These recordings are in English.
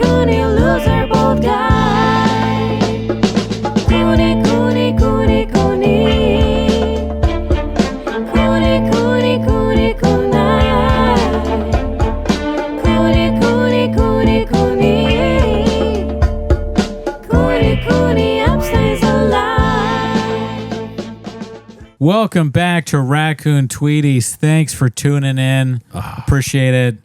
Cooney, loser, bold guy. Cooney, Cooney, Cooney, Cooney. Cooney, Cooney, Cooney, Cooney. Cooney, Cooney, Cooney, Cooney. Cooney, Cooney, upstays alive. Welcome back to Raccoon Tweeties. Thanks for tuning in. Appreciate it.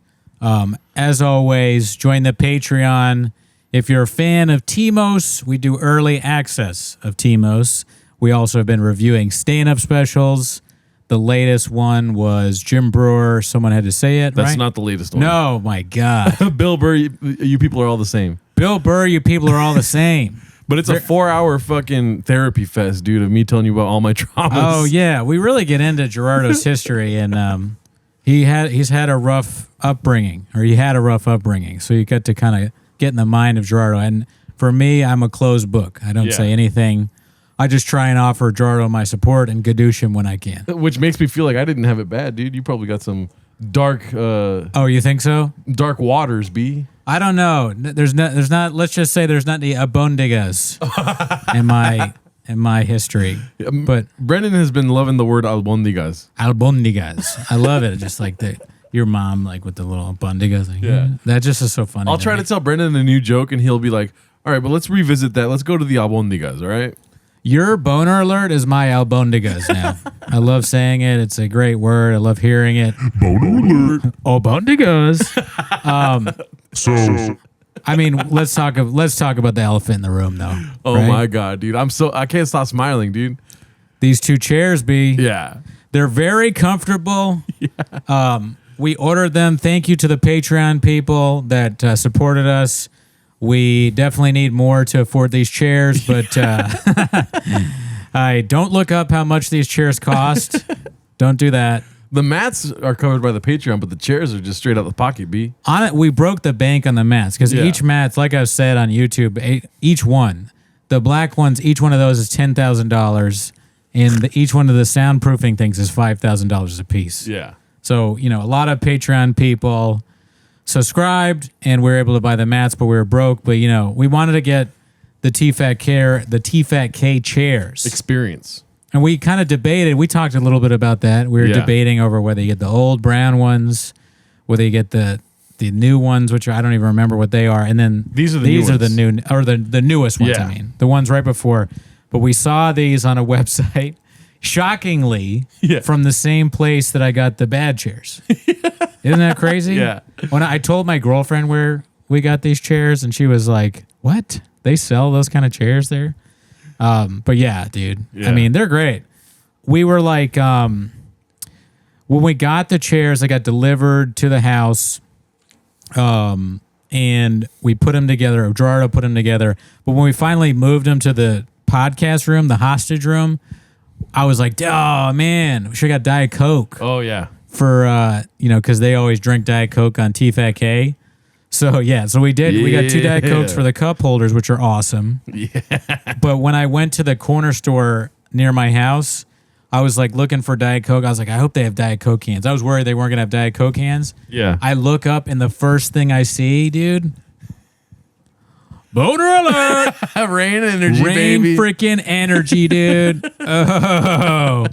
As always, join the Patreon. If you're a fan of Timos, we do early access of Timos. We also have been reviewing stand-up specials. The latest one was Jim Brewer. Someone had to say it, That's right? not the latest one. No, my God. Bill Burr, you people are all the same. Bill Burr, you people are all the same. But it's a 4-hour fucking therapy fest, dude, of me telling you about all my traumas. Oh, yeah. We really get into Gerardo's history, and he's had a rough upbringing, or he had a rough upbringing. So you get to kind of get in the mind of Gerardo. And for me, I'm a closed book. I don't say anything. I just try and offer Gerardo my support and gadoosh him when I can. Which makes me feel like I didn't have it bad, dude. You probably got some dark Oh, you think so? dark waters, B. I don't know. There's not. Let's just say there's not the abondigas in my history. But Brendan has been loving the word albondigas. albondigas, I love it. Just like your mom, like with the little albondigas. Like, Yeah. that just is so funny. I'll try to tell Brendan a new joke, and he'll be like, all right, but let's revisit that. Let's go to the albondigas, all right? Your boner alert is my albondigas now. I love saying it. It's a great word. I love hearing it. Boner alert. Albondigas. So I mean, let's talk about the elephant in the room, though. Oh, right? my God, dude. I can't stop smiling, dude. These two chairs, B. Yeah. They're very comfortable. We ordered them. Thank you to the Patreon people that supported us. We definitely need more to afford these chairs, but I don't look up how much these chairs cost. Don't do that. The mats are covered by the Patreon, but the chairs are just straight out the pocket, B. On it, we broke the bank on the mats because Yeah. each mat's, like I've said on YouTube, each one, the black ones, each one of those is $10,000, and each one of the soundproofing things is $5,000 a piece. Yeah. So, a lot of Patreon people subscribed and we were able to buy the mats, but we were broke. But, we wanted to get the TFATK chairs. Experience. And we kind of debated. We talked a little bit about that. We were debating over whether you get the old brown ones, whether you get the new ones, which I don't even remember what they are. And then These are the newest ones, Yeah. I mean. The ones right before. But we saw these on a website, shockingly, from the same place that I got the bad chairs. Isn't that crazy? Yeah. When I told my girlfriend where we got these chairs, and she was like, what? They sell those kind of chairs there? But yeah, dude. Yeah. I mean, they're great. We were like, when we got the chairs, they got delivered to the house, and we put them together. Gerardo put them together. But when we finally moved them to the podcast room, the hostage room, I was like, oh, man, we should have got Diet Coke. Oh, yeah. For, because they always drink Diet Coke on TFATK. So we did. We got 2 Diet Cokes for the cup holders, which are awesome. Yeah. But when I went to the corner store near my house, I was like looking for Diet Coke. I was like, I hope they have Diet Coke cans. I was worried they weren't going to have Diet Coke cans. Yeah. I look up and the first thing I see, dude, boner alert. Rain energy, Rain baby. freaking energy, dude. Oh.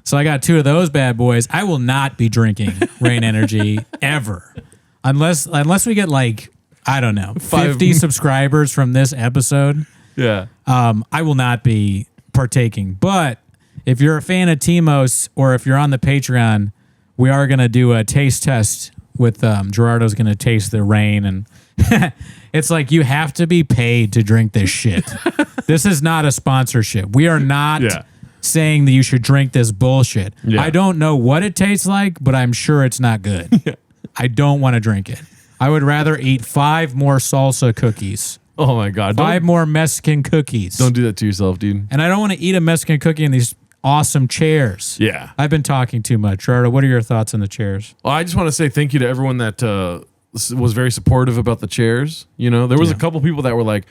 So I got 2 of those bad boys. I will not be drinking Rain Energy ever. Unless we get like, I don't know, 50 subscribers from this episode. Yeah. I will not be partaking. But if you're a fan of Timos or if you're on the Patreon, we are going to do a taste test with Gerardo's going to taste the Rain. And it's like you have to be paid to drink this shit. This is not a sponsorship. We are not saying that you should drink this bullshit. Yeah. I don't know what it tastes like, but I'm sure it's not good. I don't want to drink it. I would rather eat 5 more salsa cookies. Oh, my God. 5 more Mexican cookies. Don't do that to yourself, dude. And I don't want to eat a Mexican cookie in these awesome chairs. Yeah. I've been talking too much. Gerardo, what are your thoughts on the chairs? Well, I just want to say thank you to everyone that was very supportive about the chairs. There was a couple people that were like,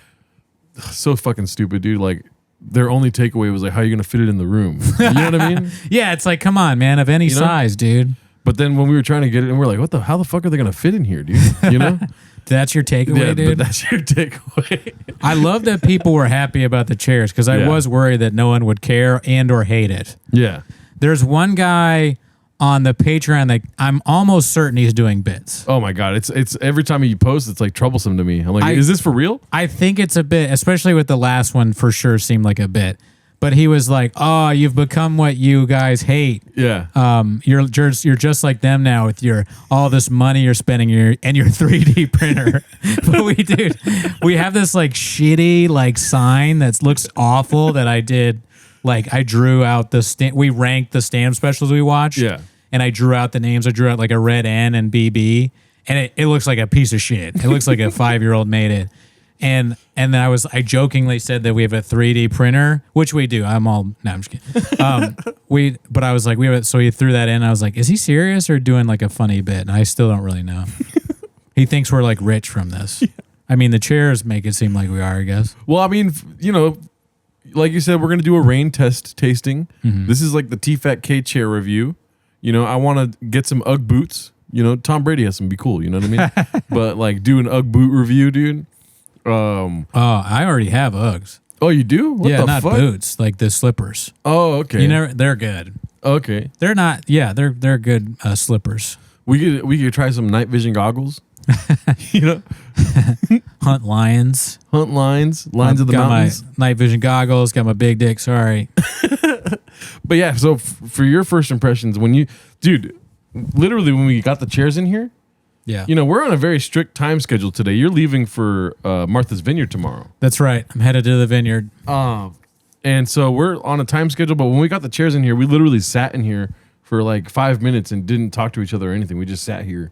so fucking stupid, dude. Like, their only takeaway was like, how are you going to fit it in the room? You know what I mean? Yeah, it's like, come on, man, of any size, dude. But then when we were trying to get it, and we're like, how the fuck are they gonna fit in here, dude? You know? That's your takeaway, dude? But that's your takeaway. I love that people were happy about the chairs because I was worried that no one would care and or hate it. Yeah. There's one guy on the Patreon that I'm almost certain he's doing bits. Oh my God. It's every time you post, it's like troublesome to me. I'm like, is this for real? I think it's a bit, especially with the last one for sure seemed like a bit. But he was like, "Oh, you've become what you guys hate. Yeah. You're just like them now with your all this money you're spending and your 3D printer." But we have this like shitty like sign that looks awful that I did. Like I drew out we ranked the stand specials we watched. Yeah. And I drew out the names. I drew out like a red N and BB, and it looks like a piece of shit. It looks like a 5-year-old made it. And then I jokingly said that we have a 3D printer, which we do. No, I'm just kidding. But I was like, so he threw that in. I was like, is he serious or doing like a funny bit? And I still don't really know. He thinks we're like rich from this. Yeah. I mean, the chairs make it seem like we are, I guess. Well, I mean, you know, like you said, we're going to do a rain test tasting. Mm-hmm. This is like the TFATK chair review. You know, I want to get some UGG boots. You know, Tom Brady has some be cool. You know what I mean? But like do an UGG boot review, dude. I already have Uggs. Oh, you do? What yeah, the not fuck? boots, like the slippers. Oh, okay. They're good. Okay. They're not. Yeah, they're good slippers. We could try some night vision goggles. You know, hunt lions. Hunt lines of the got mountains. My night vision goggles. Got my big dick. Sorry. But yeah, so for your first impressions, literally when we got the chairs in here. Yeah. You know, we're on a very strict time schedule today. You're leaving for Martha's Vineyard tomorrow. That's right. I'm headed to the vineyard. And so we're on a time schedule, but when we got the chairs in here, we literally sat in here for like 5 minutes and didn't talk to each other or anything. We just sat here.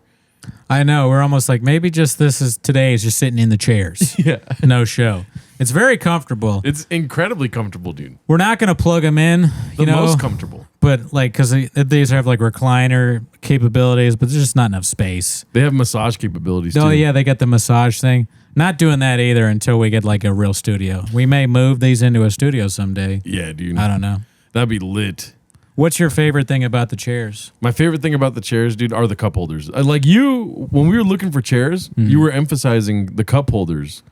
I know. We're almost like maybe today is just sitting in the chairs. Yeah. No show. It's very comfortable. It's incredibly comfortable, dude. We're not going to plug them in. The most comfortable. But like, because these have like recliner capabilities, but there's just not enough space. They have massage capabilities, too. Oh, yeah. They got the massage thing. Not doing that either until we get like a real studio. We may move these into a studio someday. Yeah, dude. I don't know. That'd be lit. What's your favorite thing about the chairs? My favorite thing about the chairs, dude, are the cup holders. Like you, when we were looking for chairs, you were emphasizing the cup holders.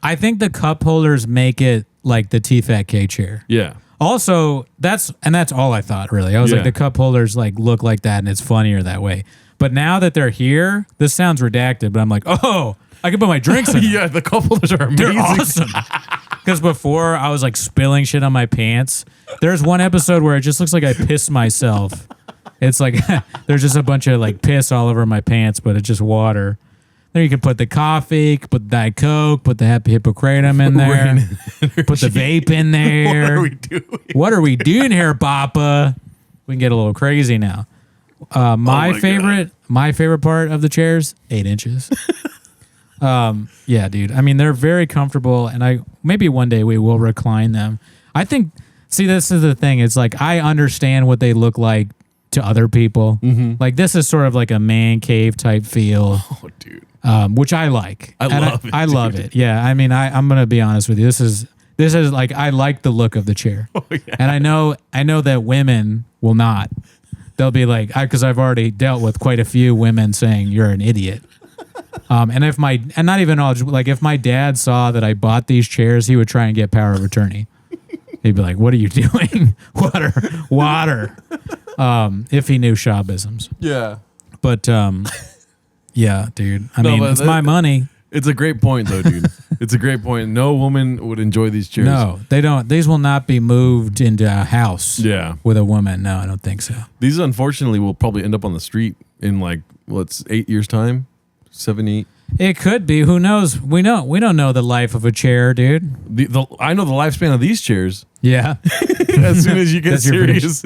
I think the cup holders make it like the TFATK chair. Yeah. Also, that's all I thought, really. I was like, the cup holders like look like that, and it's funnier that way. But now that they're here, this sounds redacted, but I'm like, oh, I can put my drinks in them. Yeah, the cup holders are amazing. They're awesome. Because before, I was like spilling shit on my pants. There's one episode where it just looks like I pissed myself. It's like there's just a bunch of like piss all over my pants, but it's just water. Then you can put the coffee, put Diet Coke, put the Happy Hippocratum in there, put the vape in there. What are we doing? What are we doing here, Papa? We can get a little crazy now. My favorite part of the chairs, 8 inches. Yeah, dude. I mean, they're very comfortable, and maybe one day we will recline them. I think. See, this is the thing. It's like I understand what they look like to other people. Mm-hmm. Like this is sort of like a man cave type feel. Oh, dude. Which I like. I love it. Yeah. I mean, I'm gonna be honest with you. This is like I like the look of the chair, and I know that women will not. They'll be like, because I've already dealt with quite a few women saying you're an idiot. And if my dad saw that I bought these chairs, he would try and get power of attorney. He'd be like, "What are you doing? Water." If he knew Shabbisms. Yeah. But yeah, dude. I mean, it's my money. It's a great point, though, dude. It's a great point. No woman would enjoy these chairs. No, they don't. These will not be moved into a house. Yeah. With a woman. No, I don't think so. These, unfortunately, will probably end up on the street in 8 years' time, 7, 8. It could be. Who knows? We don't know the life of a chair, dude. I know the lifespan of these chairs. Yeah. As soon as you get serious,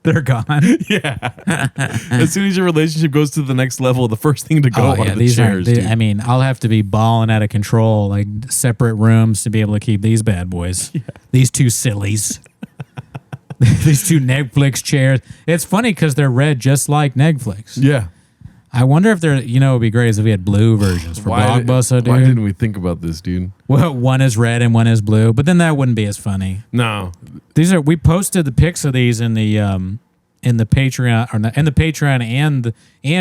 they're gone. Yeah. As soon as your relationship goes to the next level, the first thing to go are the chairs. I mean, I'll have to be balling out of control, like separate rooms to be able to keep these bad boys. Yeah. These two sillies. These two Netflix chairs. It's funny because they're red just like Netflix. Yeah. I wonder if they're, it would be great if we had blue versions for Blockbuster, dude. Why didn't we think about this, dude? Well, one is red and one is blue, but then that wouldn't be as funny. No. We posted the pics of these in the in the Patreon or not, in the Patreon and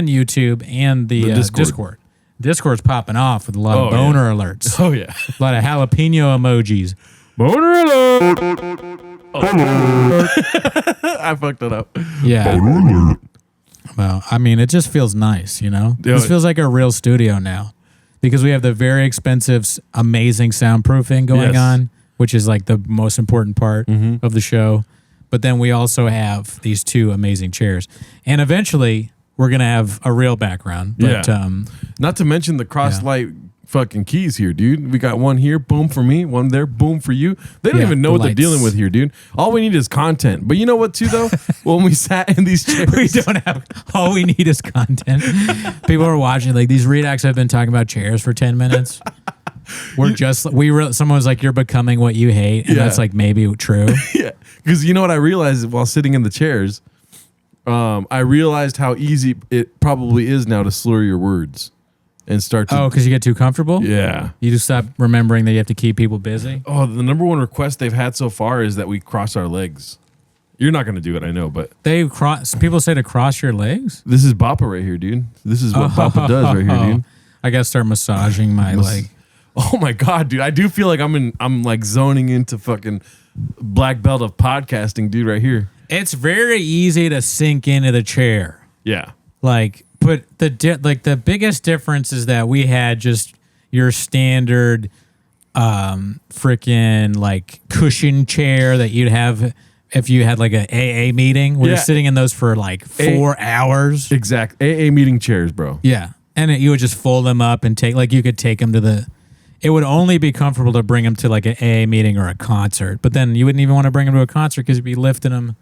YouTube and the Discord. Discord's popping off with a lot of boner alerts. Oh yeah, A lot of jalapeno emojis. Boner alert. I fucked it up. Yeah. Well, I mean, it just feels nice, you know? Yeah. This feels like a real studio now because we have the very expensive, amazing soundproofing going on, which is like the most important part of the show. But then we also have these two amazing chairs. And eventually, we're going to have a real background. But, not to mention the cross-light fucking keys here, dude. We got one here, boom for me, one there, boom for you. They don't even know what they're dealing with here, dude. All we need is content. But you know what, too, though? When we sat in these chairs, we don't have. All we need is content. People are watching. Like these redacts have been talking about chairs for 10 minutes. Someone was like, "You're becoming what you hate," and that's like maybe true. Yeah, because you know what I realized while sitting in the chairs, I realized how easy it probably is now to slur your words and start to. Oh, because you get too comfortable. Yeah, you just stop remembering that you have to keep people busy. Oh, the number one request they've had so far is that we cross our legs. You're not going to do it, I know, but people say to cross your legs. This is Bappa right here, dude. This is what Bappa does right here, dude. I gotta start massaging my leg. Oh my god, dude! I do feel like I'm like zoning into fucking black belt of podcasting, dude. Right here. It's very easy to sink into the chair. Yeah. Like, but the biggest difference is that we had just your standard, freaking like cushion chair that you'd have if you had like a AA meeting. We're sitting in those for like 4 hours. Exact AA meeting chairs, bro. Yeah, and you would just fold them up and you could take them to the. It would only be comfortable to bring them to like an AA meeting or a concert, but then you wouldn't even want to bring them to a concert because you'd be lifting them,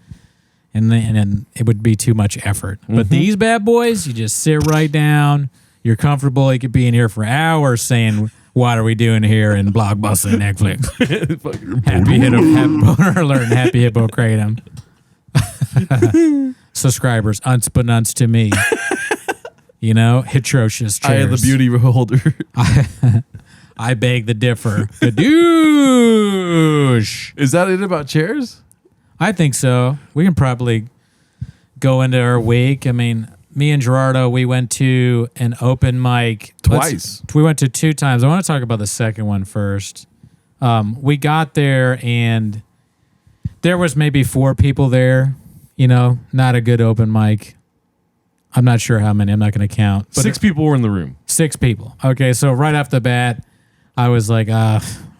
and then it would be too much effort. But these bad boys, you just sit right down. You're comfortable. You could be in here for hours saying, "What are we doing here?" in Blockbuster, Netflix. Happy boner alert and happy hippocratum. Subscribers, unbeknownst to me. You know, atrocious chairs. I am the beauty holder. I beg to differ. Gadoosh. Is that it about chairs? I think so. We can probably go into our week. I mean, me and Gerardo, we went to an open mic. Twice. We went to 2 times. I want to talk about the second one first. We got there and there was maybe 4 people there. You know, not a good open mic. I'm not sure how many. I'm not going to count. But 6 people were in the room. 6 people. Okay, so right off the bat, I was like,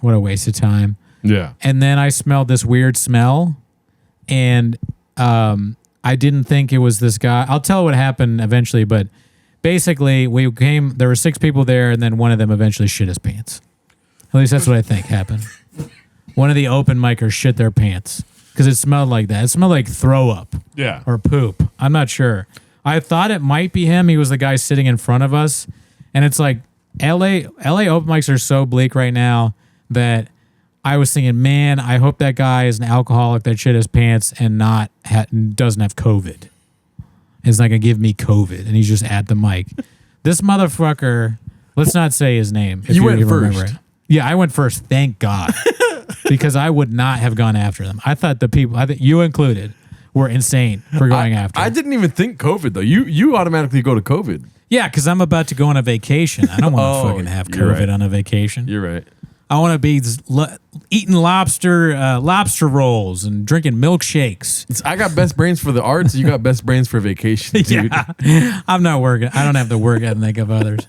what a waste of time. Yeah. And then I smelled this weird smell, and I didn't think it was this guy. I'll tell what happened eventually, but basically there were 6 people there, and then one of them eventually shit his pants. At least that's what I think happened. One of the open micers shit their pants because it smelled like that. It smelled like throw up or poop. I'm not sure. I thought it might be him. He was the guy sitting in front of us. And it's like LA open mics are so bleak right now that I was thinking, man, I hope that guy is an alcoholic that shit his pants and doesn't have COVID. It's not going to give me COVID. And he's just at the mic. This motherfucker, let's not say his name. If you went remember first. it. Yeah, I went first. Thank God. Because I would not have gone after them. I thought you included, were insane for going after. I didn't even think COVID though. You automatically go to COVID. Yeah, because I'm about to go on a vacation. I don't want to fucking have COVID on a vacation. You're right. I want to be eating lobster rolls and drinking milkshakes. I got best brains for the arts. You got best brains for vacation, dude. Yeah, I'm not working. I don't have the work ethic of others.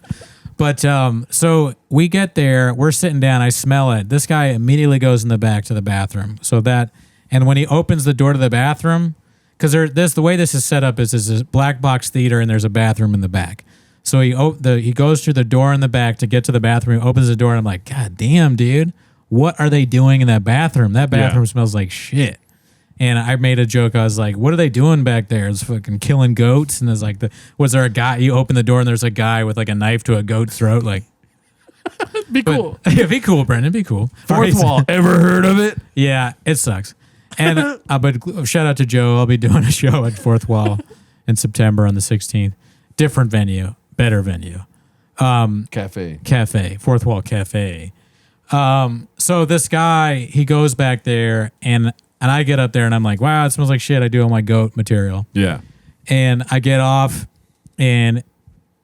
But so we get there. We're sitting down. I smell it. This guy immediately goes in the back to the bathroom. And when he opens the door to the bathroom, because the way this is set up is a black box theater and there's a bathroom in the back. So he goes through the door in the back to get to the bathroom. He opens the door and I'm like, God damn, dude, what are they doing in that bathroom? That bathroom smells like shit. And I made a joke. I was like, what are they doing back there? It's fucking killing goats. And there's like, was there a guy? You open the door and there's a guy with like a knife to a goat's throat. Like, be cool. Yeah, be cool, Brendan. Be cool. Fourth Wall. Ever heard of it? Yeah, it sucks. And but shout out to Joe. I'll be doing a show at Fourth Wall in September on the 16th. Different venue, better venue. Cafe. Fourth Wall Cafe. So this guy, he goes back there and And I get up there and I'm like, wow, it smells like shit. I do all my goat material. Yeah. And I get off and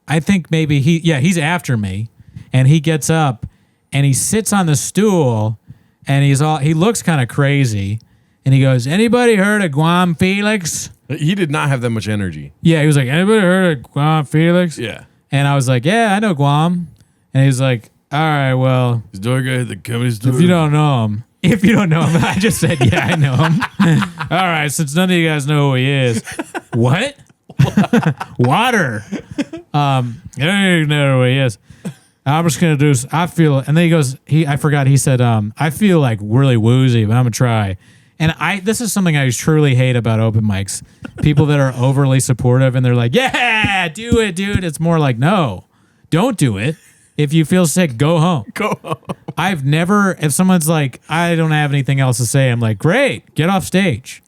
I think maybe he's after me. And he gets up and he sits on the stool and he looks kind of crazy. And he goes, anybody heard of Guam Felix? He did not have that much energy. Yeah, he was like, anybody heard of Guam Felix? Yeah. And I was like, yeah, I know Guam. And he's like, all right, well, He's doing good at the comedy store. if you don't know him, I just said, yeah, I know him. All right, since none of you guys know who he is. What? Water. I don't even know who he is. I'm just going to do, I feel, and then he goes, I forgot, he said, I feel like really woozy, but I'm going to try. And this is something I truly hate about open mics. People that are overly supportive and they're like, yeah, do it, dude. It's more like, no, don't do it. If you feel sick, go home. Go home. I've never, if someone's like, I don't have anything else to say, I'm like, great, get off stage.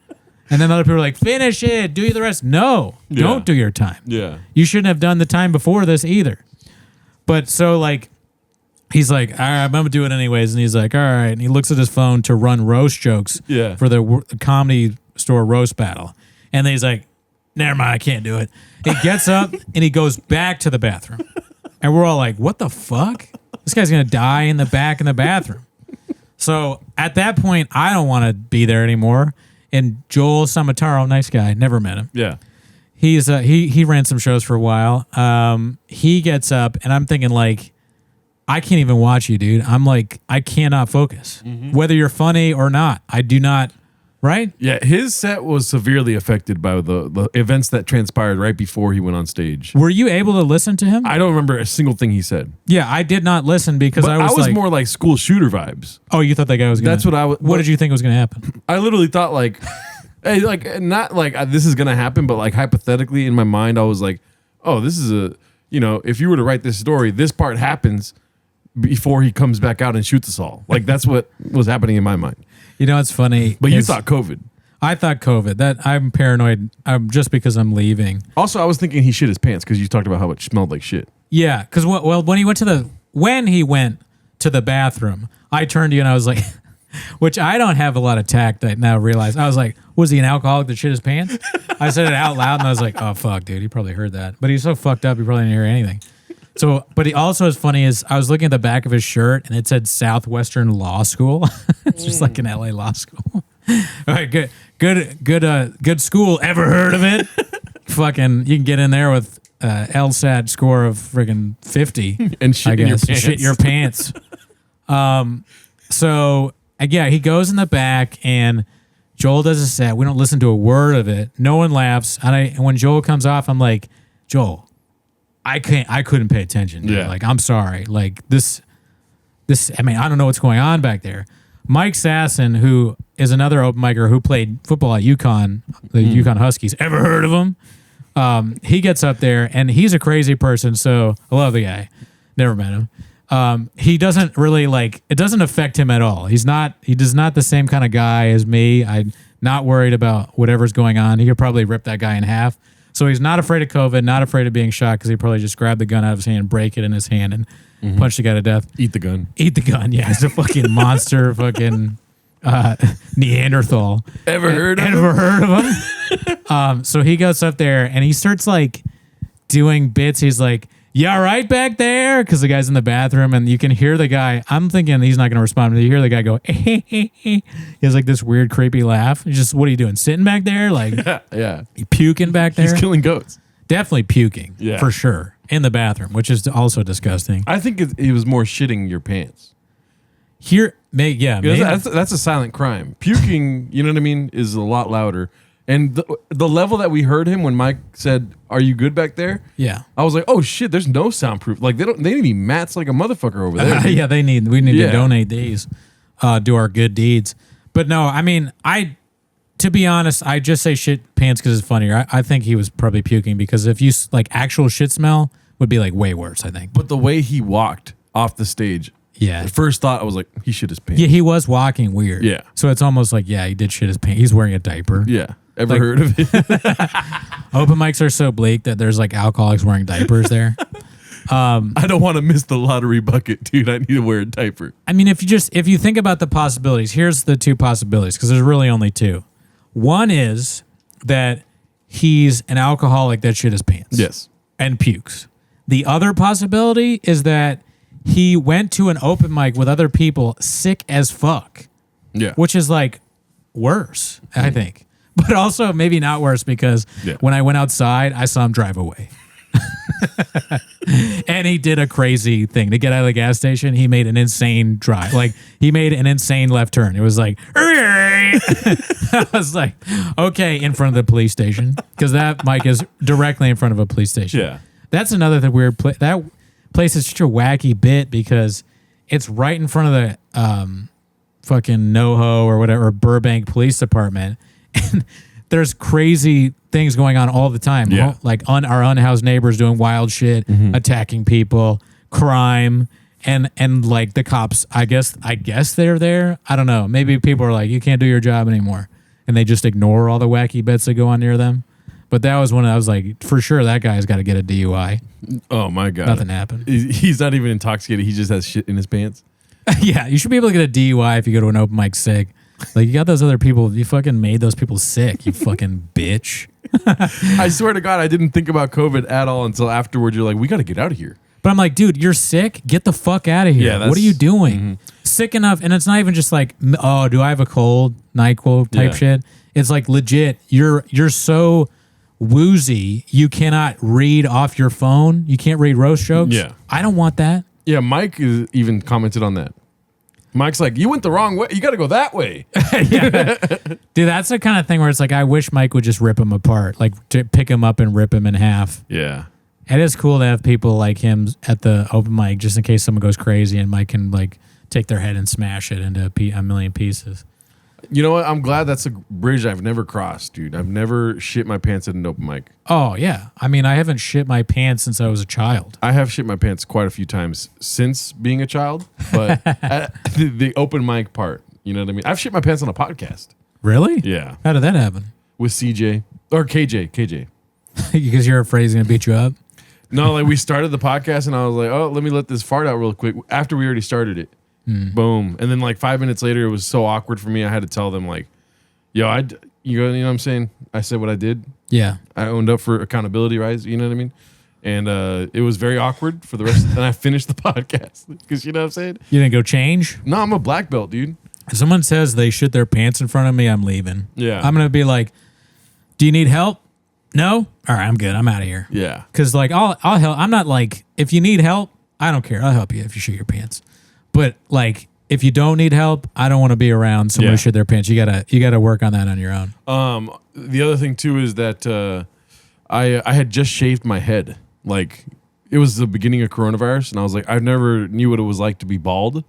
And then other people are like, finish it, do the rest. No, don't do your time. Yeah. You shouldn't have done the time before this either. But so like, he's like, all right, I'm going to do it anyways. And he's like, all right. And he looks at his phone to run roast jokes for the comedy store roast battle. And then he's like, never mind, I can't do it. He gets up and he goes back to the bathroom. And we're all like, what the fuck? This guy's going to die in the bathroom. So at that point, I don't want to be there anymore. And Joel Samataro, nice guy, never met him. Yeah. He's he ran some shows for a while. He gets up and I'm thinking like, I can't even watch you, dude. I'm like, I cannot focus. Whether you're funny or not, I do not, right? Yeah, his set was severely affected by the events that transpired right before he went on stage. Were you able to listen to him? I don't remember a single thing he said. Yeah, I did not listen because But I was like, more like school shooter vibes. oh, you thought that guy was going to... That's what I was... What did you think was going to happen? I literally thought like, hey, like not like this is going to happen, but like hypothetically in my mind, I was like, oh, this is if you were to write this story, this part happens before he comes back out and shoots us all. Like that's what was happening in my mind. You know, it's funny. But you thought COVID. I thought COVID. That I'm paranoid. Just because I'm leaving. Also, I was thinking he shit his pants because you talked about how it smelled like shit. Yeah, because when he went to the bathroom, I turned to you and I was like, which I don't have a lot of tact. I now realize I was like, was he an alcoholic that shit his pants? I said it out loud and I was like, oh fuck, dude, he probably heard that. But he's so fucked up, he probably didn't hear anything. So, but he also is funny is I was looking at the back of his shirt and it said Southwestern Law School. It's just like an LA law school. All right, good school. Ever heard of it? Fucking, you can get in there with LSAT score of friggin' 50 and shit in your pants. Shit your pants. So yeah, he goes in the back and Joel does a set. We don't listen to a word of it. No one laughs. And when Joel comes off, I'm like, Joel, I couldn't pay attention. Dude. Yeah. Like, I'm sorry. Like this, I mean, I don't know what's going on back there. Mike Sasson, who is another open micer who played football at UConn, the UConn Huskies. Ever heard of him? He gets up there and he's a crazy person. So I love the guy. Never met him. He doesn't really it doesn't affect him at all. He does not the same kind of guy as me. I'm not worried about whatever's going on. He could probably rip that guy in half. So he's not afraid of COVID, not afraid of being shot because he probably just grabbed the gun out of his hand, break it in his hand, and punch the guy to death. Eat the gun. Eat the gun. Yeah, he's a fucking monster, fucking Neanderthal. Ever heard of him? So he goes up there and he starts like doing bits. He's like, "Yeah, right back there," because the guy's in the bathroom and you can hear the guy. I'm thinking he's not going to respond, but you hear the guy go, he has like this weird, creepy laugh. He's just, what are you doing? Sitting back there? Like, yeah. You puking back there? He's killing goats. Definitely puking, yeah, for sure, in the bathroom, which is also disgusting. I think he was more shitting your pants. Here, maybe. That's a silent crime. Puking, you know what I mean, is a lot louder. And the level that we heard him when Mike said, "Are you good back there?" Yeah, I was like, "Oh shit!" There's no soundproof. Like they need mats like a motherfucker over there. Yeah, we need to donate these, do our good deeds. But no, I mean, to be honest, I just say shit pants because it's funnier. I think he was probably puking because if you like actual shit smell would be like way worse. I think. But the way he walked off the stage. Yeah. The first thought I was like, he shit his pants. Yeah, he was walking weird. Yeah. So it's almost like, yeah, he did shit his pants. He's wearing a diaper. Yeah. Ever heard of it? Open mics are so bleak that there's like alcoholics wearing diapers there. I don't want to miss the lottery bucket, dude. I need to wear a diaper. I mean, if you think about the possibilities, here's the two possibilities, because there's really only two. One is that he's an alcoholic that shit his pants. Yes. And pukes. The other possibility is that he went to an open mic with other people sick as fuck. Yeah. Which is like worse, I think. But also maybe not worse because when I went outside, I saw him drive away. And he did a crazy thing to get out of the gas station. He made an insane drive. Like he made an insane left turn. It was like, I was like, okay, in front of the police station, because that mic is directly in front of a police station. Yeah. That's another weird place. That place is such a wacky bit because it's right in front of the fucking NoHo or whatever, Burbank Police Department. And there's crazy things going on all the time. Yeah. Like our unhoused neighbors doing wild shit, attacking people, crime, and like the cops, I guess they're there. I don't know. Maybe people are like, you can't do your job anymore. And they just ignore all the wacky bits that go on near them. But that was when I was like, for sure, that guy's got to get a DUI. Oh, my God. Nothing happened. He's not even intoxicated. He just has shit in his pants. Yeah, you should be able to get a DUI if you go to an open mic sick. Like, you got those other people, you fucking made those people sick, you fucking bitch. I swear to God, I didn't think about COVID at all until afterwards. You're like, we got to get out of here. But I'm like, dude, you're sick? Get the fuck out of here. Yeah, what are you doing? Sick enough, and it's not even just like, oh, do I have a cold? NyQuil type shit. It's like legit, you're so woozy, you cannot read off your phone. You can't read roast jokes. Yeah. I don't want that. Yeah, Mike is even commented on that. Mike's like, you went the wrong way. You got to go that way. Dude, that's the kind of thing where it's like, I wish Mike would just rip him apart, like to pick him up and rip him in half. Yeah. It is cool to have people like him at the open mic, just in case someone goes crazy and Mike can like take their head and smash it into a million pieces. You know what? I'm glad that's a bridge I've never crossed, dude. I've never shit my pants at an open mic. Oh, yeah. I mean, I haven't shit my pants since I was a child. I have shit my pants quite a few times since being a child, but at the open mic part, you know what I mean? I've shit my pants on a podcast. Really? Yeah. How did that happen? With CJ or KJ. Because you're afraid he's going to beat you up? No, like we started the podcast and I was like, oh, let me let this fart out real quick after we already started it. Boom. And then like 5 minutes later, it was so awkward for me. I had to tell them like, yo, you know what I'm saying? I said what I did. Yeah. I owned up for accountability, right? You know what I mean? And it was very awkward for the rest. And I finished the podcast because you know what I'm saying? You didn't go change? No, I'm a black belt, dude. If someone says they shit their pants in front of me, I'm leaving. Yeah. I'm going to be like, do you need help? No? All right, I'm good. I'm out of here. Yeah. Because like I'll help. I'm not like, if you need help, I don't care. I'll help you if you shit your pants. But like, if you don't need help, I don't want to be around someone who shit their pants. You gotta work on that on your own. The other thing too is that I had just shaved my head. Like it was the beginning of coronavirus, and I was like, I never knew what it was like to be bald.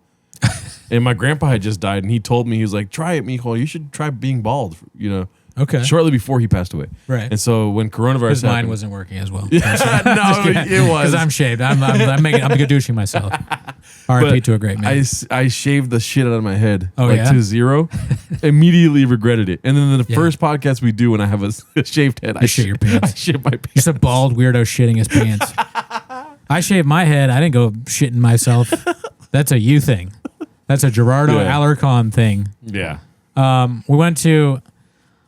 And my grandpa had just died, and he told me, he was like, try it, mijo. You should try being bald. You know. Okay. Shortly before he passed away. Right. And so when coronavirus His mind happened, wasn't working as well. Yeah, no, it was. Because I'm shaved. I'm gadooshing myself. R.I.P. to a great man. I shaved the shit out of my head to zero. Immediately regretted it. And then the first podcast we do when I have a shaved head, I shit your pants. I shit my pants. Just a bald weirdo shitting his pants. I shaved my head. I didn't go shitting myself. That's a you thing. That's a Gerardo Alarcon thing. Yeah. We went to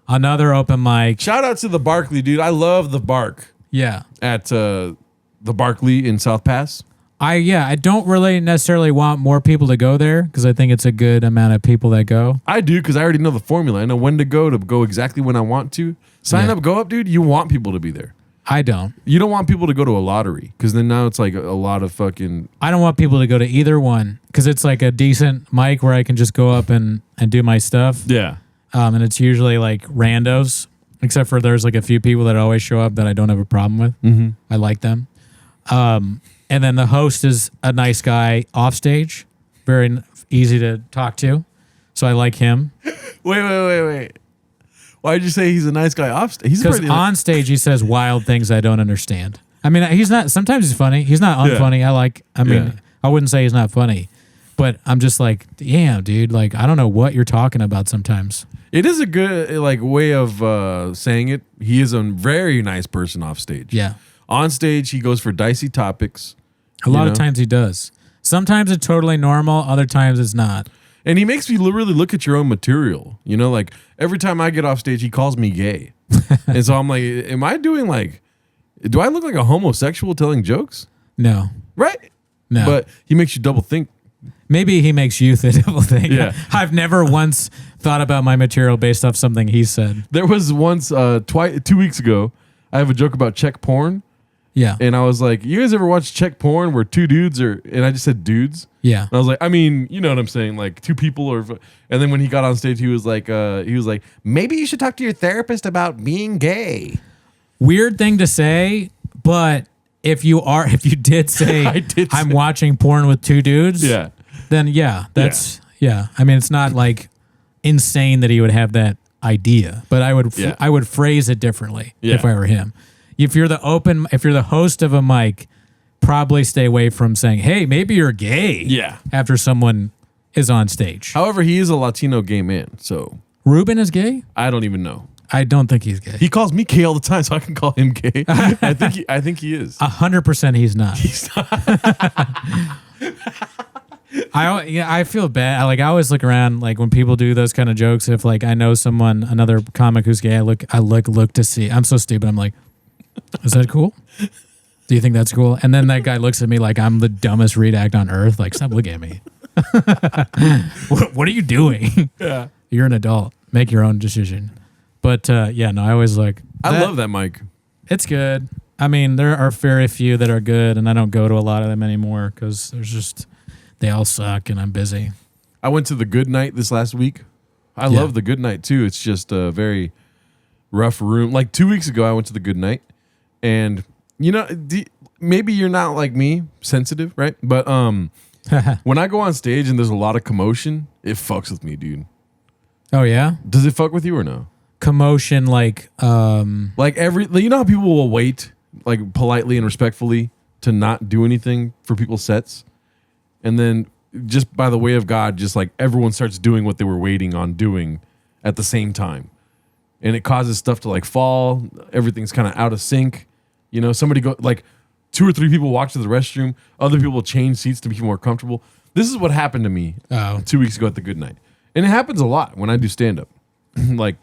another open mic. Shout out to the Barkley, dude. I love the Bark. Yeah. At the Barkley in South Pass. I don't really necessarily want more people to go there because I think it's a good amount of people that go. I do because I already know the formula. I know when to go exactly when I want to. Sign up, go up, dude. You want people to be there. I don't. You don't want people to go to a lottery because then now it's like a lot of fucking. I don't want people to go to either one because it's like a decent mic where I can just go up and do my stuff. Yeah. And it's usually like randos, except for there's like a few people that always show up that I don't have a problem with. Mm-hmm. I like them. And then the host is a nice guy off stage, very easy to talk to. So I like him. Wait. Why'd you say he's a nice guy off stage? Because on stage he says wild things I don't understand. I mean, he's not. Sometimes he's funny. He's not unfunny. Yeah. I wouldn't say he's not funny, but I'm just like, yeah, dude. Like, I don't know what you're talking about sometimes. It is a good like way of saying it. He is a very nice person off stage. Yeah. On stage, he goes for dicey topics. A lot of know? times he does. Sometimes it's totally normal. Other times it's not. And he makes me really look at your own material. You know, like every time I get off stage, he calls me gay. And so I'm like, am I doing like, do I look like a homosexual telling jokes? No. Right? No. But he makes you double think. Maybe he makes you the devil thing. Yeah. I've never once thought about my material based off something he said. There was once, 2 weeks ago, I have a joke about Czech porn. Yeah. And I was like, you guys ever watch Czech porn where two dudes are, and I just said dudes. Yeah. And I was like, I mean, you know what I'm saying? Like two people are, and then when he got on stage, he was like, maybe you should talk to your therapist about being gay. Weird thing to say, but if you did say I'm watching porn with two dudes, Yeah. then that's I mean, it's not like insane that he would have that idea, but I would phrase it differently if I were him. If you're the host of a mic, probably stay away from saying, "Hey, maybe you're gay." Yeah. After someone is on stage. However, he is a Latino gay man, so Ruben is gay? I don't even know. I don't think he's gay. He calls me gay all the time, so I can call him gay. I think he is. 100% he's not. I feel bad. I always look around like when people do those kind of jokes. If like I know someone, another comic who's gay, I look to see. I'm so stupid. I'm like, is that cool? Do you think that's cool? And then that guy looks at me like I'm the dumbest redact on earth. Like, stop looking at me. What are you doing? Yeah. You're an adult. Make your own decision. But I always like. I love that mic. It's good. I mean, there are very few that are good, and I don't go to a lot of them anymore because they all suck, and I'm busy. I went to the Good Night this last week. I love the Good Night too. It's just a very rough room. Like 2 weeks ago, I went to the Good Night, and you know, maybe you're not like me, sensitive, right? But when I go on stage and there's a lot of commotion, it fucks with me, dude. Oh yeah? Does it fuck with you or no? Commotion, like you know how people will wait like politely and respectfully to not do anything for people's sets, and then just by the way of God, just like everyone starts doing what they were waiting on doing at the same time, and it causes stuff to like fall. Everything's kind of out of sync. You know, somebody go like 2 or 3 people walk to the restroom. Other people change seats to be more comfortable. This is what happened to me 2 weeks ago at the Good Night, and it happens a lot when I do stand up, like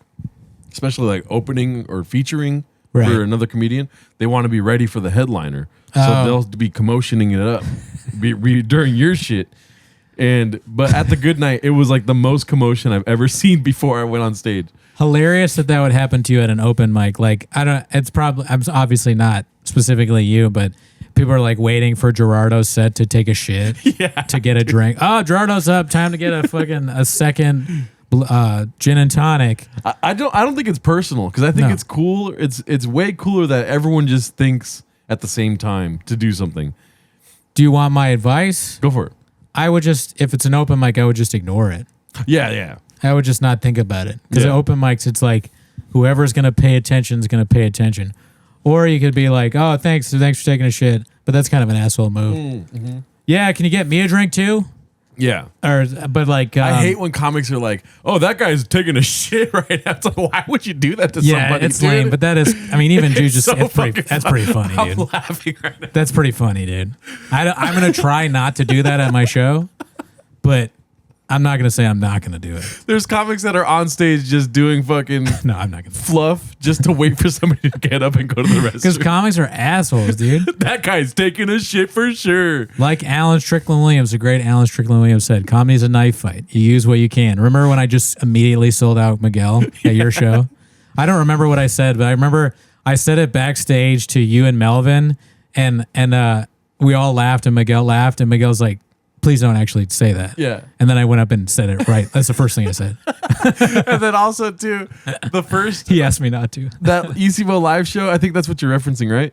especially like opening or featuring for another comedian. They want to be ready for the headliner, so they'll be commotioning it up during your shit. But at the Good Night, it was like the most commotion I've ever seen before I went on stage. Hilarious that would happen to you at an open mic. Like it's obviously not specifically you, but people are like waiting for Gerardo's set to take a shit to get a drink. Oh, Gerardo's up. Time to get a second gin and tonic. I don't think it's personal because I think it's cool. It's way cooler that everyone just thinks at the same time to do something. Do you want my advice? Go for it. I would just, if it's an open mic, I would just ignore it. Yeah. I would just not think about it. Because at open mics, it's like whoever's going to pay attention is going to pay attention. Or you could be like, oh, thanks for taking a shit. But that's kind of an asshole move. Mm-hmm. Yeah, can you get me a drink too? Yeah. But like... I hate when comics are like, oh, that guy's taking a shit right now. It's like, why would you do that to somebody? Yeah, it's lame. But that is... I mean, even dude, that's pretty funny, I'm dude. laughing right now. That's pretty funny, dude. I'm going to try not to do that at my show. But I'm not going to say I'm not going to do it. There's comics that are on stage just doing fucking no, I'm not going to fluff just to wait for somebody to get up and go to the restroom. Because comics are assholes, dude. That guy's taking a shit for sure. Like Alan Strickland Williams, the great Alan Strickland Williams said, comedy's a knife fight. You use what you can. Remember when I just immediately sold out Miguel at your show? I don't remember what I said, but I remember I said it backstage to you and Melvin, and we all laughed, and Miguel laughed, and Miguel's like, please don't actually say that. Yeah. And then I went up and said it right. That's the first thing I said. And then also, too, the first... He asked me not to. That Isimo live show, I think that's what you're referencing, right?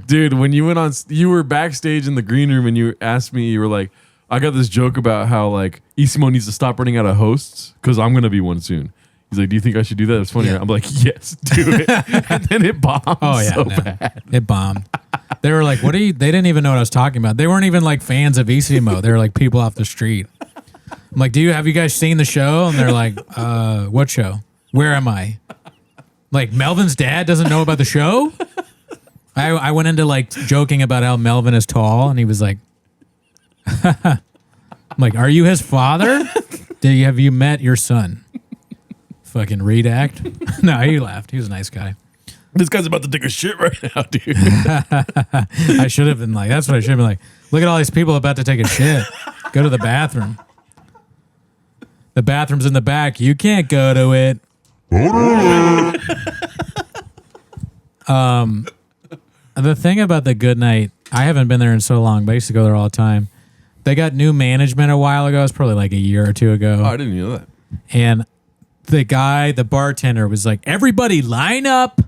Dude, when you went on... You were backstage in the green room and you asked me, you were like, I got this joke about how, like, Isimo needs to stop running out of hosts because I'm going to be one soon. He's like, do you think I should do that? It's funny. Yeah. Right? I'm like, yes, do it. And then it bombed bad. It bombed. They were like, what are you? They didn't even know what I was talking about. They weren't even like fans of Isimo. They were like people off the street. I'm like, have you guys seen the show? And they're like, what show? Where am I? Like, Melvin's dad doesn't know about the show? I went into like joking about how Melvin is tall, and he was like, I'm like, are you his father? Have you met your son? Fucking redact. No, he laughed. He was a nice guy. This guy's about to take a shit right now, dude. I should have been like, that's what I should have been like. Look at all these people about to take a shit. Go to the bathroom. The bathroom's in the back. You can't go to it. The thing about the Good Night, I haven't been there in so long, but I used to go there all the time. They got new management a while ago. It was probably like a year or two ago. Oh, I didn't know that. And the bartender was like, everybody line up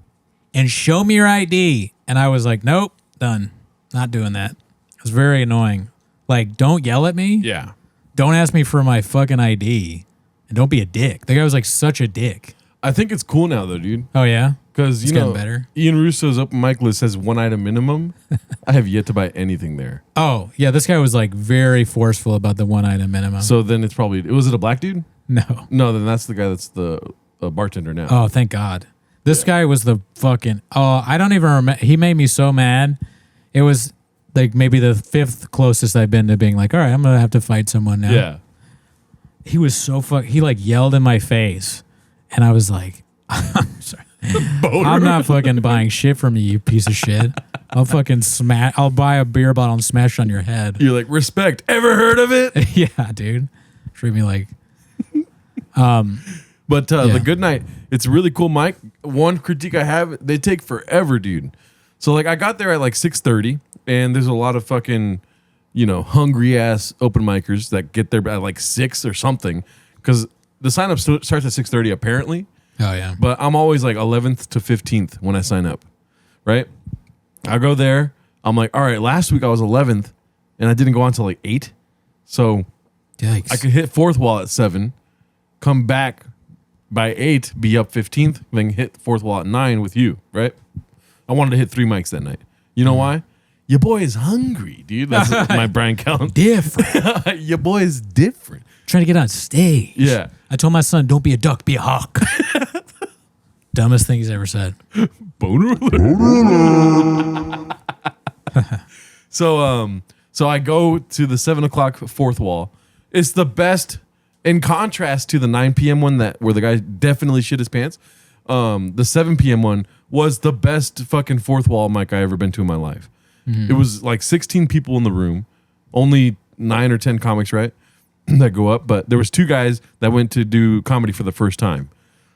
and show me your ID. And I was like, nope, done. Not doing that. It was very annoying. Like, don't yell at me. Yeah. Don't ask me for my fucking ID. And don't be a dick. The guy was like such a dick. I think it's cool now, though, dude. Oh, yeah? Because, you getting know, better. Ian Russo's open mic list says 1 item minimum. I have yet to buy anything there. Oh, yeah. This guy was like very forceful about the 1 item minimum. So then it's probably, was it a black dude? No. No, then that's the guy that's the bartender now. Oh, thank God. This guy was the fucking, I don't even remember. He made me so mad. It was like maybe the 5th closest I've been to being like, all right, I'm going to have to fight someone now. Yeah. He was so he like yelled in my face. And I was like, I'm sorry. I'm not fucking buying shit from you, you piece of shit. I'll fucking I'll buy a beer bottle and smash it on your head. You're like, respect. Ever heard of it? Yeah, dude. Treat me like. But the Good Night, it's really cool, Mike. One critique I have, they take forever, dude. So like I got there at like 6:30, and there's a lot of fucking, you know, hungry ass open micers that get there at like 6 or something, because the sign up starts at 6:30 apparently. Oh yeah. But I'm always like 11th to 15th when I sign up, right? I go there. I'm like, all right, last week I was 11th, and I didn't go on until like 8. So Yikes. I could hit 4th wall at 7, come back by 8, be up 15th, then hit 4th wall at 9 with you, right? I wanted to hit 3 mics that night. You know why? Your boy is hungry, dude. That's my Brian Callen. Different. Your boy is different. Trying to get on stage. Yeah. I told my son, don't be a duck, be a hawk. Dumbest thing he's ever said. Boner alert. So I go to the 7 o'clock 4th wall. It's the best, in contrast to the 9 p.m. one where the guy definitely shit his pants. The 7 p.m. one was the best fucking 4th wall mic I ever been to in my life. Mm-hmm. It was like 16 people in the room, only 9 or 10 comics, right? That go up, but there was 2 guys that went to do comedy for the first time.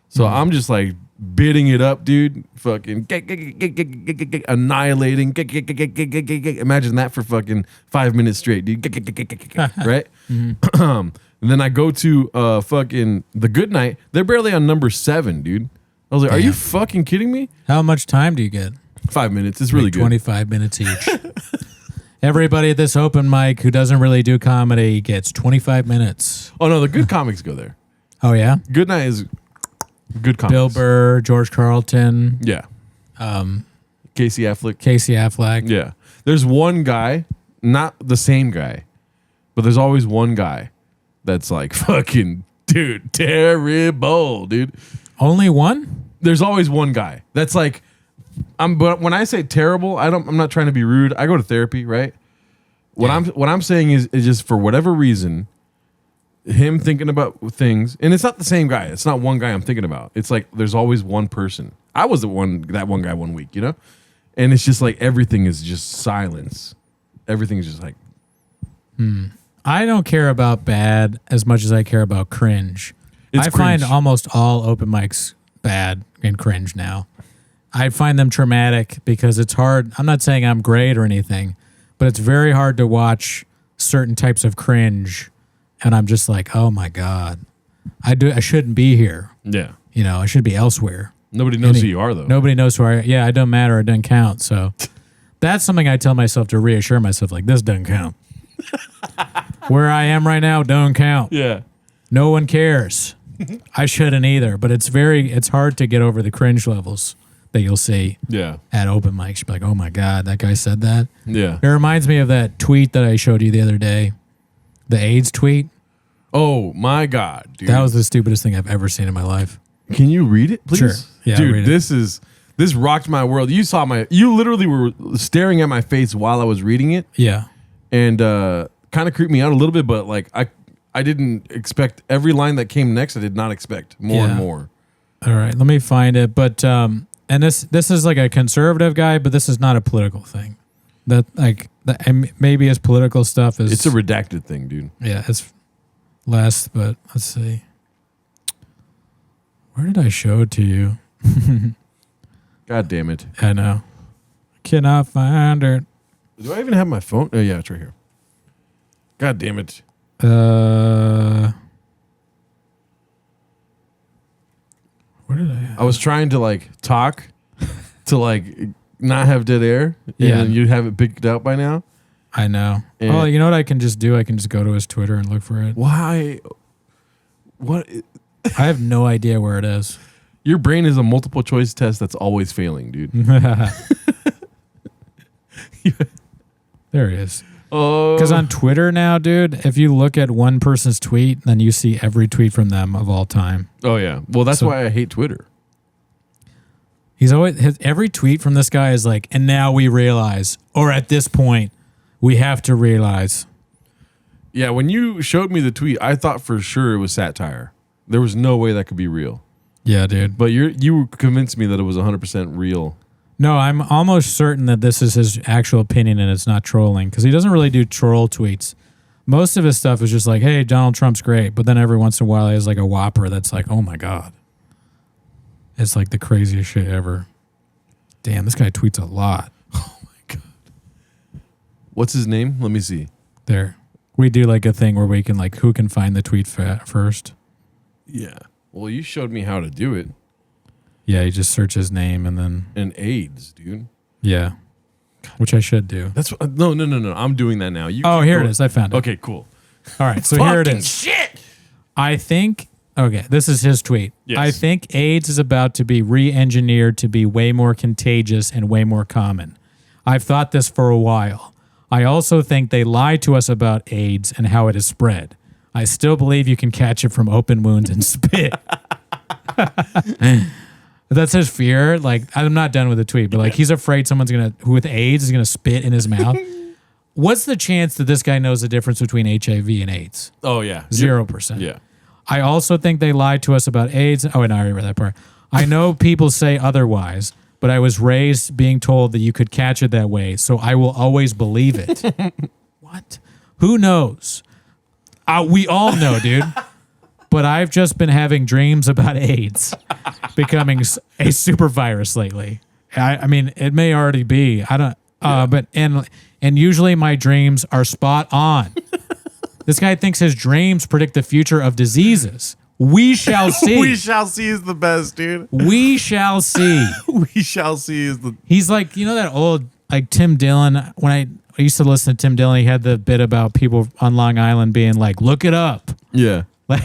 So I'm just like bidding it up, dude. Fucking annihilating. Imagine that for fucking 5 minutes straight, dude. Right? And then I go to fucking the Good Night. They're barely on number 7, dude. I was like, are you fucking kidding me? How much time do you get? 5 minutes. It's really good. 25 minutes each. Everybody at this open mic who doesn't really do comedy gets 25 minutes. Oh, no, the good comics go there. Oh, yeah? Good Night is good comics. Bill Burr, George Carlton. Yeah. Casey Affleck. Casey Affleck. Yeah. There's one guy, not the same guy, but there's always one guy that's like fucking, dude, terrible, dude. Only one? There's always one guy that's like, but when I say terrible, I'm not trying to be rude. I go to therapy, right? What I'm saying is just for whatever reason, him thinking about things, and it's not the same guy. It's not one guy I'm thinking about. It's like there's always one person. I was that one guy one week, you know? And it's just like everything is just silence. Everything is just like I don't care about bad as much as I care about cringe. It's I find cringe. almost all open mics bad and cringe now. I find them traumatic because it's hard. I'm not saying I'm great or anything, but it's very hard to watch certain types of cringe. And I'm just like, oh my God, I shouldn't be here. Yeah. You know, I should be elsewhere. Nobody knows who you are though. Nobody knows who I am. Yeah, I don't matter. It doesn't count. So that's something I tell myself to reassure myself, like, this doesn't count. Where I am right now don't count. Yeah. No one cares. I shouldn't either, but it's hard to get over the cringe levels that you'll see at open mics. You'll be like, oh my God, that guy said that. Yeah. It reminds me of that tweet that I showed you the other day, the AIDS tweet. Oh my God, dude. That was the stupidest thing I've ever seen in my life. Can you read it, please? Sure. Yeah, dude, read it. this is This rocked my world. You literally were staring at my face while I was reading it. Yeah. And kind of creeped me out a little bit, but like I didn't expect every line that came next. I did not expect more and more. All right, let me find it. But and this is like a conservative guy, but this is not a political thing. That and maybe his political stuff is. It's a redacted thing, dude. Yeah, it's less. But let's see. Where did I show it to you? God damn it! I know. Cannot find it. Do I even have my phone? Oh yeah, it's right here. God damn it! Where did I? I was trying to like talk to like not have dead air. Yeah. And you'd have it picked out by now. I know. And Oh, you know what I can just do? I can just go to his Twitter and look for it. why? What? I have no idea where it is. Your brain is a multiple choice test that's always failing, dude. There it is. Oh, Because on Twitter now, dude, if you look at one person's tweet, then you see every tweet from them of all time. oh yeah. Well, that's why I hate Twitter. He's always every tweet from this guy is like, and now we realize, or at this point, we have to realize. Yeah, when you showed me the tweet, I thought for sure it was satire. There was no way that could be real. Yeah, dude. But you convinced me that it was 100% real. No, I'm almost certain that this is his actual opinion and it's not trolling because he doesn't really do troll tweets. Most of his stuff is just like, hey, Donald Trump's great. But then every once in a while he has like a whopper that's like, oh my God. It's like the craziest shit ever. Damn, this guy tweets a lot. Oh my God. What's his name? Let me see. There. We do like a thing where we can like, who can find the tweet first? Yeah. Well, you showed me how to do it. Yeah, you just search his name and then. And AIDS, dude. Yeah. Which I should do. That's what, no. I'm doing that now. You Oh, keep here going. it is. I found it. Okay, cool. All right. So here it is. Shit. I think, okay, this is his tweet. Yes. I think AIDS is about to be re-engineered to be way more contagious and way more common. I've thought this for a while. I also think they lied to us about AIDS and how it is spread. I still believe you can catch it from open wounds and spit. That's his fear. Like, I'm not done with the tweet, but like, he's afraid someone's who with AIDS is gonna spit in his mouth. What's the chance that this guy knows the difference between HIV and AIDS? Oh, yeah. 0%. Yeah. I also think they lied to us about AIDS. Oh, and I already read that part. I know people say otherwise, but I was raised being told that you could catch it that way, so I will always believe it. What? Who knows? We all know, dude. But I've just been having dreams about AIDS becoming a super virus lately. I mean, it may already be. I don't. But usually my dreams are spot on. This guy thinks his dreams predict the future of diseases. We shall see. We shall see is the best, dude. We shall see. We shall see is the. He's like, you know that old like Tim Dillon. When I used to listen to Tim Dillon, he had the bit about people on Long Island being like, "Look it up." Yeah. Like,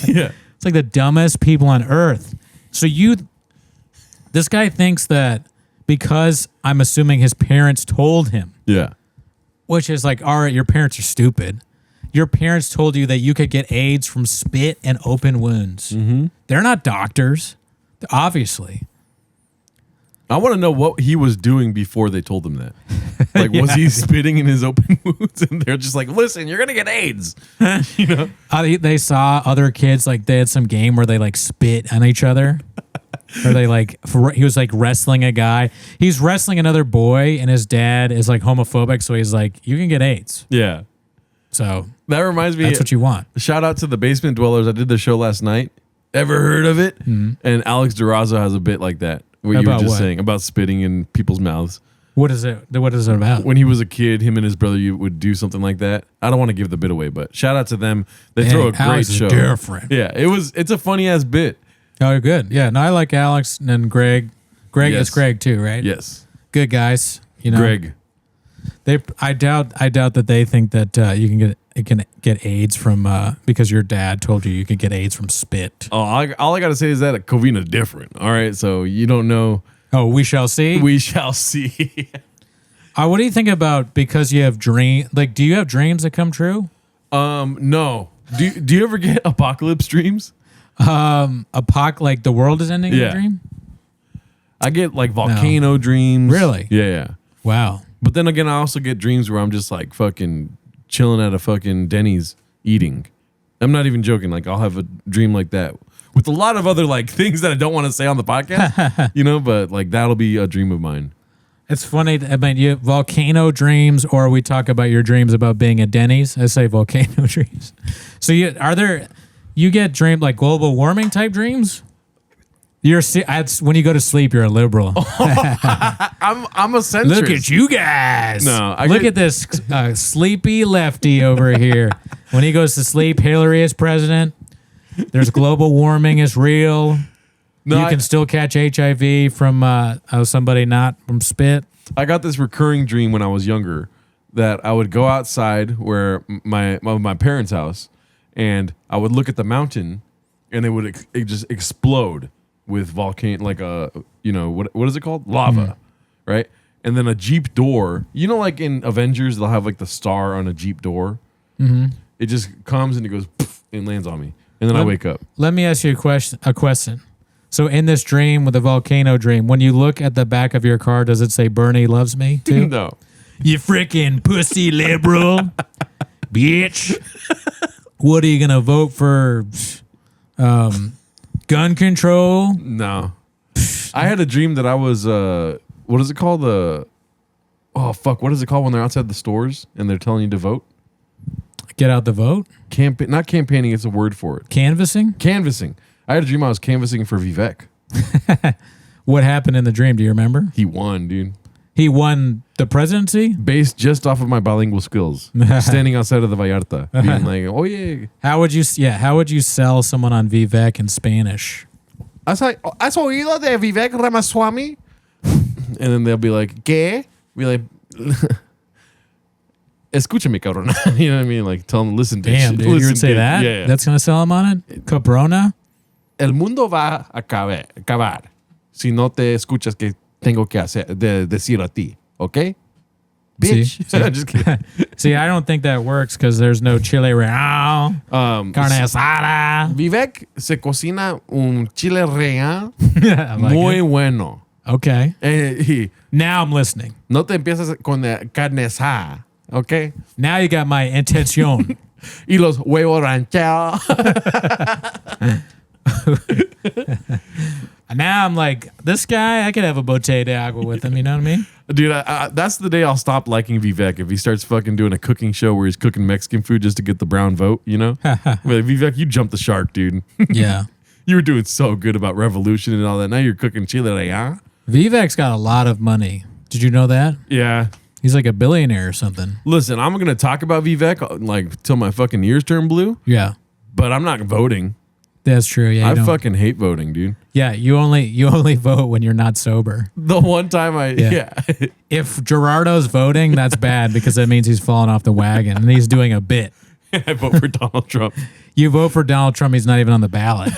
Yeah. it's like the dumbest people on earth. So this guy thinks that because I'm assuming his parents told him, Yeah. which is like, all right, your parents are stupid. Your parents told you that you could get AIDS from spit and open wounds. Mm-hmm. They're not doctors, obviously. I want to know what he was doing before they told him that. Like, was he spitting in his open wounds? And they're just like, listen, you're going to get AIDS. You know? They saw other kids, like they had some game where they like spit on each other. Or they like, he was like wrestling a guy. He's wrestling another boy and his dad is like homophobic. So he's like, you can get AIDS. Yeah. So That reminds me. that's what you want. Shout out to the Basement Dwellers. I did the show last night. Ever heard of it? Mm-hmm. And Alex Durazo has a bit like that. What you were About just what? saying about spitting in people's mouths. What is it? What is it about? When he was a kid, him and his brother would do something like that. I don't want to give the bit away, but shout out to them. They Hey, throw a great Alex is show. different. Yeah, it's a funny ass bit. Oh, good. Yeah, no, I like Alex and Greg. Greg Yes. is Greg too, right? Yes, Good guys. You know, Greg. I doubt that they think that you can get AIDS from because your dad told you could get AIDS from spit. Oh, all I gotta say is that Covina's different. All right, so you don't know. Oh, we shall see. We shall see. What do you think about because you have Like, do you have dreams that come true? No. Do you ever get apocalypse dreams? Like the world is ending in Yeah. a dream. I get like volcano dreams. Really? Yeah. Wow. But then again, I also get dreams where I'm just like fucking chilling at a fucking Denny's eating. I'm not even joking. Like I'll have a dream like that with a lot of other like things that I don't want to say on the podcast, but like that'll be a dream of mine. It's funny. I mean, you volcano dreams, or we talk about your dreams about being at Denny's. I say volcano dreams. So you get dream like global warming type dreams? When you go to sleep, you're a liberal. I'm a centrist. Look at you guys. No, look at this sleepy lefty over here. When he goes to sleep, Hillary is president. There's global warming is real. No, you can still catch HIV from somebody not from spit. I got this recurring dream when I was younger that I would go outside where my parents' house, and I would look at the mountain, and it would just explode with volcano, like what is it called? Lava, right? And then a Jeep door. Like in Avengers, they'll have like the star on a Jeep door. Mm-hmm. It just comes and it goes poof, and lands on me, and then I wake up. Let me ask you a question. So in this dream with the volcano dream, when you look at the back of your car, does it say Bernie loves me too? No. You freaking pussy liberal, bitch. What are you gonna vote for? Gun control? No. I had a dream that I was what is it called? What is it called when they're outside the stores and they're telling you to vote? Get out the vote? Not campaigning, it's a word for it. Canvassing? Canvassing. I had a dream I was canvassing for Vivek. What happened in the dream? Do you remember? He won, dude. He won the presidency? Based just off of my bilingual skills. Standing outside of the Vallarta. Being like, oh yeah. How would you sell someone on Vivek in Spanish? ¿Has oído de Vivek Ramaswamy? And then they'll be like, ¿qué? Be like, escúchame, cabrón. You know what I mean? Like, tell them, listen, bitch. Damn, dude, you would say that? Yeah. That's going to sell him on it? Cabrona? El mundo va a acabar si no te escuchas que tengo que decir a ti, ¿ok? Bitch. See? Just kidding. See, I don't think that works because there's no chile real, carne asada. Vivek se cocina un chile real I like muy it. bueno. Okay. Y Now I'm listening. no te empiezas con la carne asada, ¿ok? Now you got my intention. Y los huevos rancheros. Now I'm like, this guy, I could have a botella de agua with him. You know what I mean? Dude, that's the day I'll stop liking Vivek if he starts fucking doing a cooking show where he's cooking Mexican food just to get the brown vote, you know? Like, Vivek, you jumped the shark, dude. Yeah. You were doing so good about revolution and all that. Now you're cooking chile real. Vivek's got a lot of money. Did you know that? Yeah. He's like a billionaire or something. Listen, I'm going to talk about Vivek like till my fucking ears turn blue, Yeah. but I'm not voting. That's true. Yeah. I you don't- fucking hate voting, dude. Yeah. You only vote when you're not sober. The one time Yeah. If Gerardo's voting, that's bad because that means he's falling off the wagon and he's doing a bit. I vote for Donald Trump. You vote for Donald Trump, he's not even on the ballot.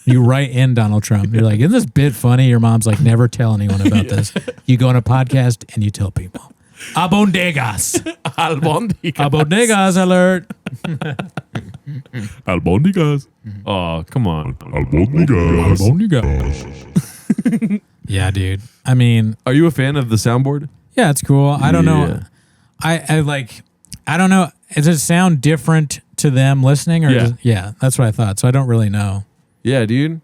You write in Donald Trump. You're like, isn't this bit funny? Your mom's like, never tell anyone about this. You go on a podcast and you tell people. Albondigas. Albondigas alert. Albondigas. Oh, come on. Albondigas. Yeah, dude. I mean, Are you a fan of the soundboard? yeah, it's cool. I don't know. Yeah. I don't know. Does it sound different to them listening? Or Yeah. yeah, that's what I thought. So I don't really know. Yeah, dude.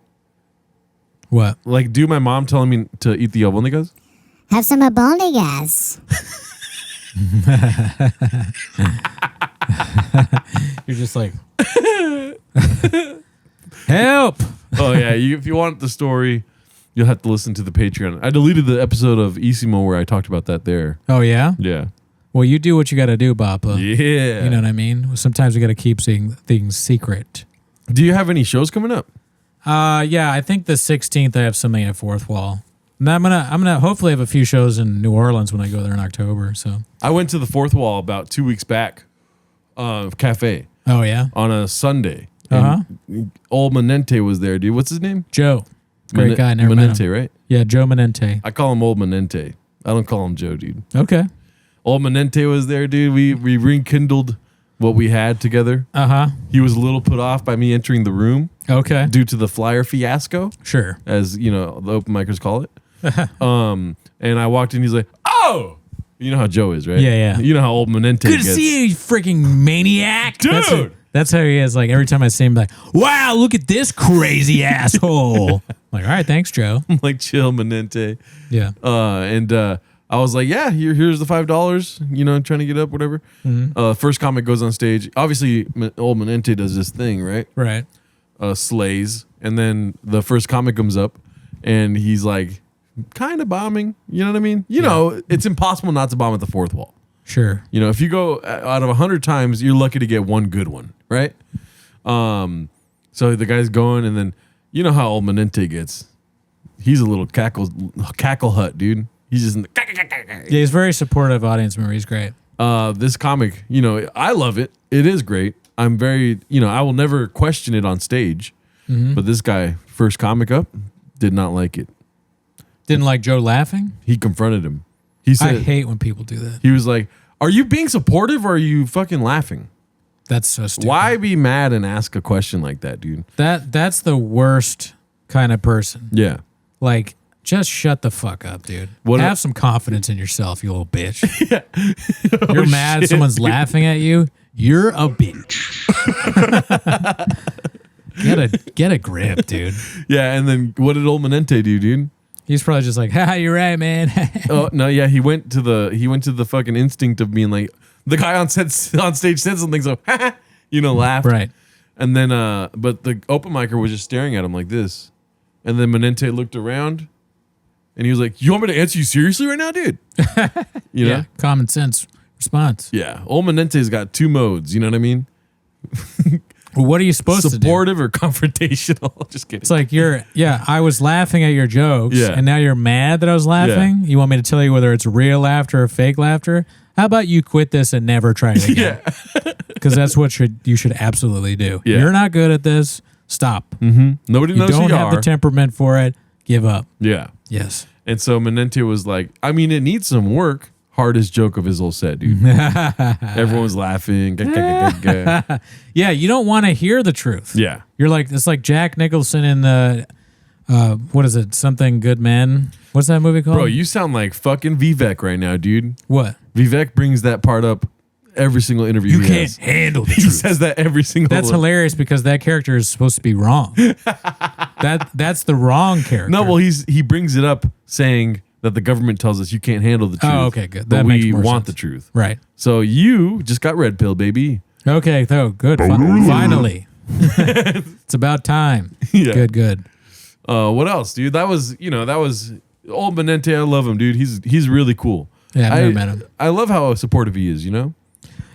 What? Like, do my mom telling me to eat the albondigas? Have some albondigas. You're just like, help. Oh, yeah. If you want the story, you'll have to listen to the Patreon. I deleted the episode of Isimo where I talked about that there. Oh, yeah? Yeah. Well, you do what you got to do, Bappa. Yeah. You know what I mean? Sometimes we got to keep seeing things secret. Do you have any shows coming up? Yeah, I think the 16th I have something at Fourth Wall. And I'm gonna hopefully have a few shows in New Orleans when I go there in October. So. I went to the Fourth Wall about 2 weeks back, cafe Oh yeah. on a Sunday. Uh-huh. And old Menente was there, dude. What's his name? Joe. Great guy. Never met Menente, him. right? Yeah, Joe Menente. I call him Old Menente. I don't call him Joe, dude. Okay. Old Menente was there, dude. We rekindled what we had together. Uh huh. He was a little put off by me entering the room Okay. due to the flyer fiasco, Sure. as you know, the open micers call it. And I walked in. He's like, "Oh, you know how Joe is, right? Yeah. You know how old Menente Good gets. to see you, you freaking maniac. Dude. That's how he is. Like, every time I see him, like, wow, look at this crazy asshole. Like, all right, thanks, Joe. I'm like, chill, Menente. Yeah. And I was like, yeah, here's the $5. You know, trying to get up, whatever. First comic goes on stage. Obviously, old Menente does this thing, right? Right. Slays, and then the first comic comes up, and he's like, kind of bombing. You know what I mean? You know, it's impossible not to bomb at the fourth wall. Sure. You know, if you go out of 100 times, you're lucky to get one good one, right? So the guy's going, and then you know how old Menente gets. He's a little cackle hut, dude. He's just Yeah, he's very supportive audience member. He's great. this comic. You know, I love it. It is great. I'm very, you know, I will never question it on stage. But this guy, first comic up, did not like it. Didn't like Joe laughing? He confronted him. He said, I hate when people do that. he was like, "Are you being supportive or are you fucking laughing? That's so stupid. Why be mad and ask a question like that, dude?" That's the worst kind of person. Yeah. Like, just shut the fuck up, dude. Have some confidence in yourself, you little bitch. You're mad someone's laughing at you. You're a bitch. Get a grip, dude. Yeah, and then what did old Menente do, dude? He's probably just like, "Ha, you're right, man." Oh no, yeah, he went to the fucking instinct of being like, the guy on stage said something, so you know, laughed. Right. And then but the open micer was just staring at him like this. And then Menente looked around and he was like, "You want me to answer you seriously right now, dude?" You know? Yeah. Common sense response. Yeah. Old Menente's got two modes, you know what I mean? Well, what are you supposed to do? Supportive or confrontational. Just kidding. It's like I was laughing at your jokes, Yeah. and now you're mad that I was laughing. You want me to tell you whether it's real laughter or fake laughter? How about you quit this and never try it again? Yeah. Because that's what you should absolutely do. Yeah. You're not good at this. Stop. Nobody You knows don't who you have are. the temperament for it. Give up. Yeah. Yes. And so Menente was like, I mean, it needs some work. Hardest joke of his whole set, dude. Everyone was laughing. Yeah, you don't want to hear the truth. Yeah. You're like, it's like Jack Nicholson in the, what is it? Something Good Men. What's that movie called? Bro, you sound like fucking Vivek right now, dude. What? Vivek brings that part up every single interview You he can't has. handle the He truth. says that every single That's one. hilarious because that character is supposed to be wrong. That's the wrong character. No, well, he brings it up saying that the government tells us you can't handle the truth. Oh, okay, good. But That makes we more want sense. the truth. Right. So you just got red pill, baby. Okay, though, good. Finally. It's about time. Yeah. Good. What else, dude? That was old Menente. I love him, dude. He's really cool. Yeah, I've never met him. I love how supportive he is, you know?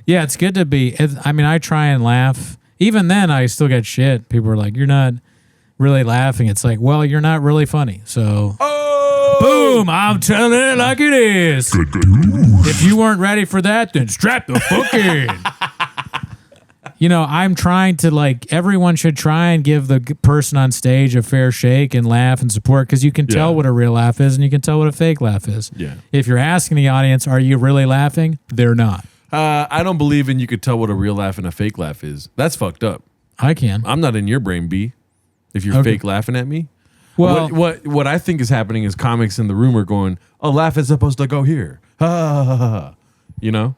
Yeah, it's good to be. I mean, I try and laugh. Even then, I still get shit. People are like, "You're not really laughing." It's like, well, you're not really funny. So, boom! I'm telling it like it is. If you weren't ready for that, then strap the fuck in. You know, I'm trying to, like, everyone should try and give the person on stage a fair shake and laugh and support, because you can tell what a real laugh is and you can tell what a fake laugh is. Yeah. If you're asking the audience, are you really laughing? They're not. I don't believe in you could tell what a real laugh and a fake laugh is. That's fucked up. I can. I'm not in your brain, B. If you're Okay. fake laughing at me. Well, What I think is happening is comics in the room are going, a laugh is supposed to go here. Ha, ha, ha, ha. You know?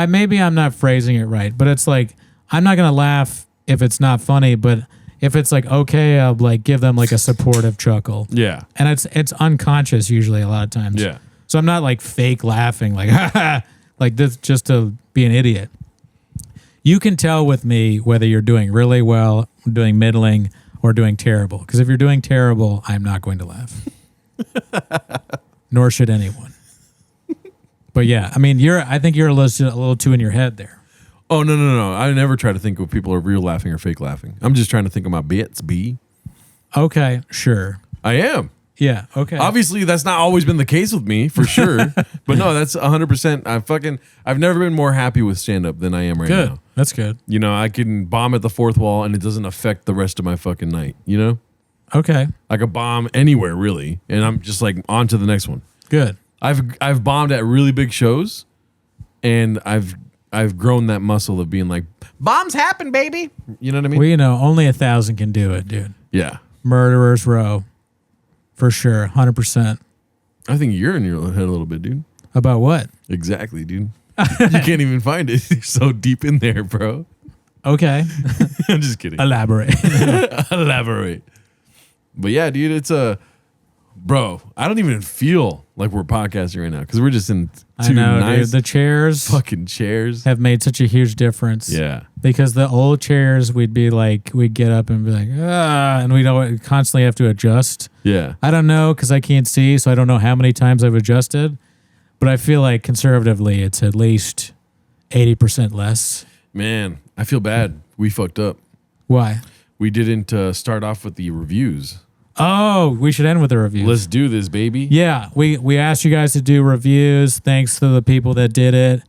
maybe I'm not phrasing it right, but it's like, I'm not going to laugh if it's not funny, but if it's like, okay, I'll like give them like a supportive chuckle. Yeah. And it's unconscious usually a lot of times. Yeah. So I'm not like fake laughing, like, like this just to be an idiot. You can tell with me whether you're doing really well, doing middling, or doing terrible. Because if you're doing terrible, I'm not going to laugh. Nor should anyone. But yeah, I mean, I think you're a little too in your head there. Oh, no. I never try to think if people are real laughing or fake laughing. I'm just trying to think of my bits, B. Okay, sure. I am. Yeah, okay. Obviously, that's not always been the case with me, for sure. But no, that's 100%. I've never been more happy with stand-up than I am right Good. now. That's good. You know, I can bomb at the fourth wall and it doesn't affect the rest of my fucking night, you know? Okay, I could bomb anywhere, really. And I'm just like, on to the next one. good. I've bombed at really big shows and I've grown that muscle of being like, bombs happen, baby. You know what I mean? Well, you know, only 1,000 can do it, dude. Yeah. Murderers Row. For sure, 100%. I think you're in your head a little bit, dude. About what? Exactly, dude. You can't even find it. You're so deep in there, bro. Okay. I'm just kidding. Elaborate. Elaborate. But yeah, dude, it's bro, I don't even feel like we're podcasting right now because we're just in two I know, nice dude. The chairs fucking chairs. have made such a huge difference. Yeah. Because the old chairs, we'd get up and be like, and we'd constantly have to adjust. Yeah. I don't know because I can't see, so I don't know how many times I've adjusted. But I feel like conservatively, it's at least 80% less. Man, I feel bad. We fucked up. Why? We didn't start off with the reviews. Oh, we should end with the reviews. Let's do this, baby. Yeah, we asked you guys to do reviews. Thanks to the people that did it.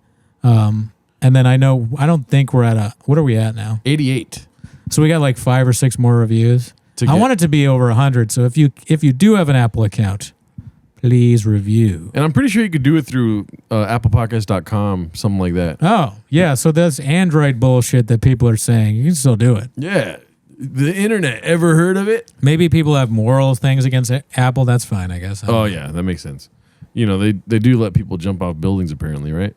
And then I don't think we're at what are we at now? 88. So we got like 5 or 6 more reviews. I want it to be over 100. So if you do have an Apple account, please review. And I'm pretty sure you could do it through applepodcast.com, something like that. Oh, yeah. So that's Android bullshit that people are saying. You can still do it. Yeah. The internet, ever heard of it? Maybe people have moral things against Apple. That's fine, I guess. Oh, yeah, that makes sense. You know, they do let people jump off buildings, apparently, right?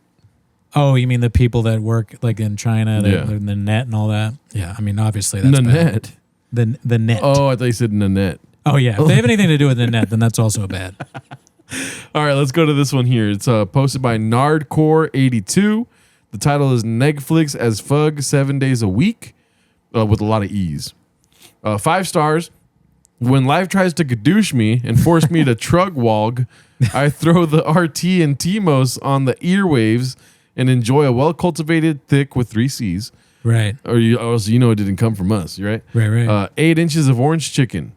Oh, you mean the people that work like in China, Yeah. in the net and all that? Yeah, I mean, obviously that's bad. Nanette. The net. Oh, I thought you said Nanette. Oh, yeah. If they have anything to do with the net, then that's also bad. All right, let's go to this one here. It's posted by Nardcore82. The title is Netflix as Fug 7 days a week with a lot of E's. 5 stars. When life tries to gadoosh me and force me to trug-wog, I throw the RT and TMOS on the earwaves and enjoy a well-cultivated thick with 3 C's. Right. Or you know it didn't come from us, right? Right. 8 inches of orange chicken.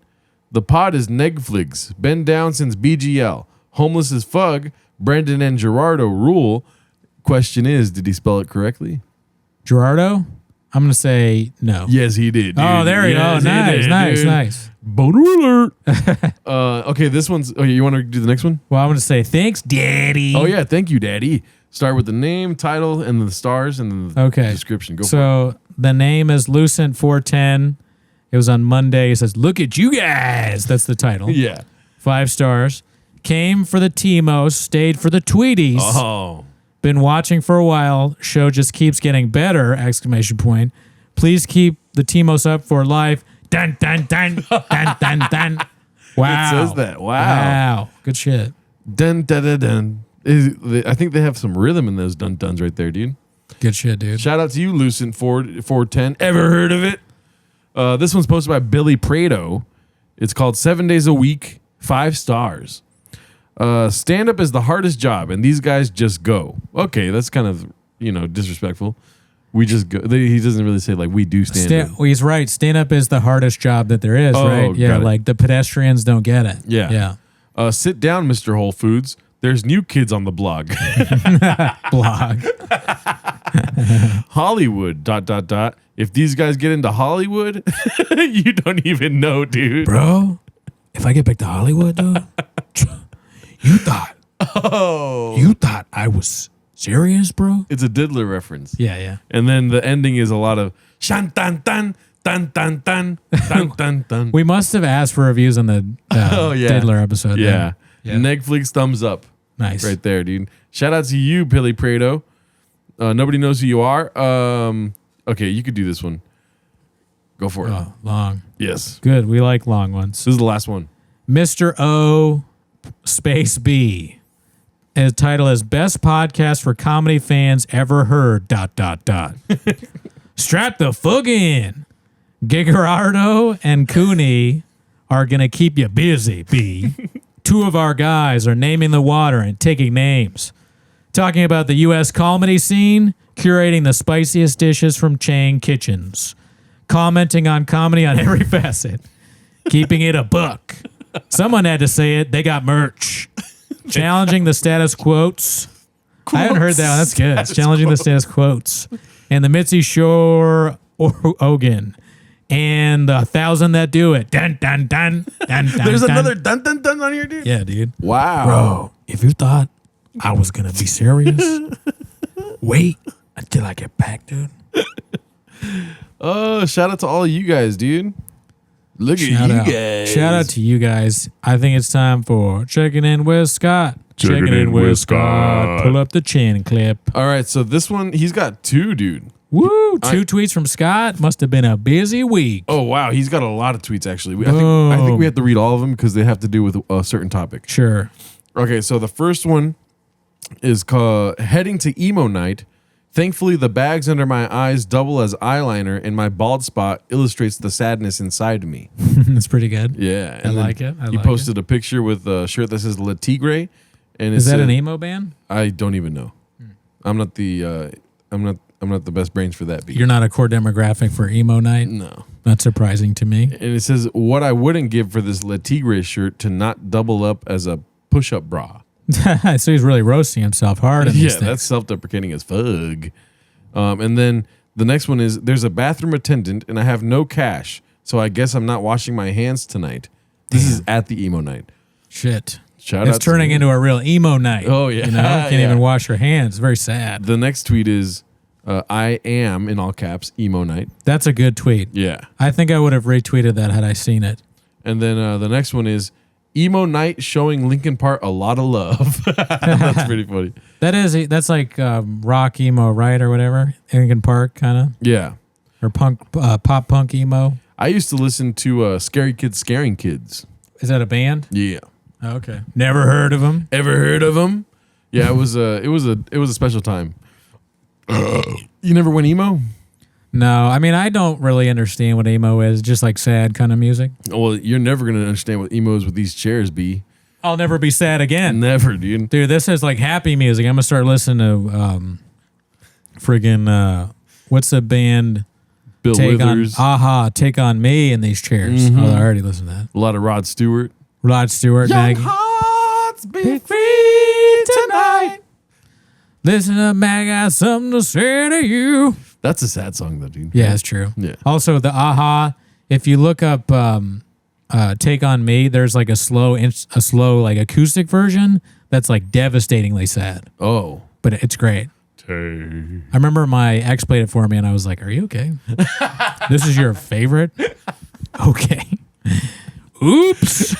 The pod is Negflix. Been down since BGL. Homeless as Fug. Brendan and Gerardo rule. Question is, did he spell it correctly? Gerardo? I'm going to say no. Yes, he did. Dude. Oh, there we go. Nice. Boner alert. Okay, this one's... Oh, you want to do the next one? Well, I'm going to say thanks, Daddy. Oh, yeah. Thank you, Daddy. Start with the name, title, and then the stars, and then the description. Go for it. So the name is Lucent410. It was on Monday. It says, look at you guys. That's the title. Yeah. 5 stars. Came for the TMOs, stayed for the Tweeties. Oh. Been watching for a while. Show just keeps getting better! ! Please keep the TMOS up for life. Dun dun dun dun dun dun. Wow. It says that. Wow. Good shit. Dun dun dun dun. I think they have some rhythm in those dun duns right there, dude. Good shit, dude. Shout out to you, Lucent 410. Ever heard of it? This one's posted by Billy Prado. It's called 7 days a week, 5 stars. Stand up is the hardest job, and these guys just go. Okay, that's kind of disrespectful. We just go. He doesn't really say like we do stand up. Well, he's right. Stand up is the hardest job that there is, right? Yeah, like the pedestrians don't get it. Yeah. Sit down, Mr. Whole Foods. There's new kids on the blog. Blog. Hollywood. ... If these guys get into Hollywood, you don't even know, dude. Bro, if I get back to Hollywood, though, you thought I was serious, bro? It's a Diddler reference. Yeah. And then the ending is a lot of shan tan tan tan tan tan tan tan tan. We must have asked for reviews on the Diddler episode. Yeah. Yeah. Netflix thumbs up. Nice. Right there, dude. Shout out to you, Billy Prado. Nobody knows who you are. Okay, you could do this one. Go for it. Oh, long. Yes. Good. We like long ones. This is the last one. Mr. O space B. His title is Best Podcast for Comedy Fans Ever Heard. ... Strap the fug in. Gigerardo and Cooney are going to keep you busy, B. 2 of our guys are naming the water and taking names. Talking about the U.S. comedy scene, curating the spiciest dishes from chain kitchens. Commenting on comedy on every facet. Keeping it a buck. Someone had to say it. They got merch. Challenging the status quotes. I haven't heard that one. That's good. It's challenging the status quotes. And the Mitzi Shore Ogan. And the 1,000 that do it. Dun, dun, dun, dun, dun. There's dun. another dun dun dun on here, dude. Yeah, dude. Wow. Bro, if you thought I was going to be serious, wait until I get back, dude. Oh, shout out to all of you guys, dude. Look at Shout you out. guys. Shout out to you guys. I think it's time for Checking In with Scott. Checking In with Scott. Pull up the chin clip. All right, so this one, he's got 2, dude. Woo! Two tweets from Scott. Must have been a busy week. Oh, wow. He's got a lot of tweets, actually. I think we have to read all of them because they have to do with a certain topic. Sure. Okay, so the first one is called Heading to Emo Night. Thankfully, the bags under my eyes double as eyeliner, and my bald spot illustrates the sadness inside of me. That's pretty good. Yeah. I and like then it. He posted a picture with a shirt that says Le Tigre. And Is that an emo band? I don't even know. I'm not the best brains for that beat. You're not a core demographic for emo night? No. Not surprising to me. And it says, what I wouldn't give for this Le Tigre shirt to not double up as a push-up bra. So he's really roasting himself hard in these Yeah, things. that's self-deprecating as fuck. And then the next one is, there's a bathroom attendant and I have no cash, so I guess I'm not washing my hands tonight. This is at the emo night. Shit. Shout It's out turning into a real emo night. Oh, yeah. You know, can't Yeah. even wash your hands. It's very sad. The next tweet is, I am, in all caps, emo night. That's a good tweet. Yeah. I think I would have retweeted that had I seen it. And then the next one is, emo night showing Linkin Park a lot of love. That's pretty funny. That's like rock emo, right, or whatever. Linkin Park kind of, Yeah. or pop punk emo. I used to listen to Scary Kids Scaring Kids. Is that a band? Yeah. Oh, okay. Never heard of them. Ever heard of them? Yeah, it was a special time. You never went emo? No, I mean I don't really understand what emo is. Just like sad kind of music. Well, you're never gonna understand what emo is with these chairs, B. I'll never be sad again. Never, dude. Dude, this is like happy music. I'm gonna start listening to friggin' what's the band? Bill Take Withers. on Aha, Take on Me in these chairs. Oh, I already listened to that. A lot of Rod Stewart. Rod Stewart, Maggie. hearts be free tonight. Listen up, Mag, I got something to say to you. That's a sad song, though, dude. Yeah, it's true. Yeah. Also, the Aha. If you look up "Take on Me," there's like a slow like acoustic version that's like devastatingly sad, Oh. but it's great. I remember my ex played it for me, and I was like, "Are you okay? This is your favorite?" Okay. Oops.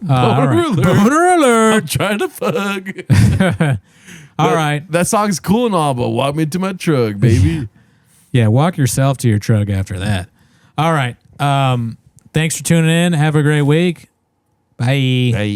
All right. alert. Boner alert. I'm trying to fuck. All right. That song's cool and all, but walk me to my truck, baby. Yeah, walk yourself to your truck after that. All right. Thanks for tuning in. Have a great week. Bye. Hey.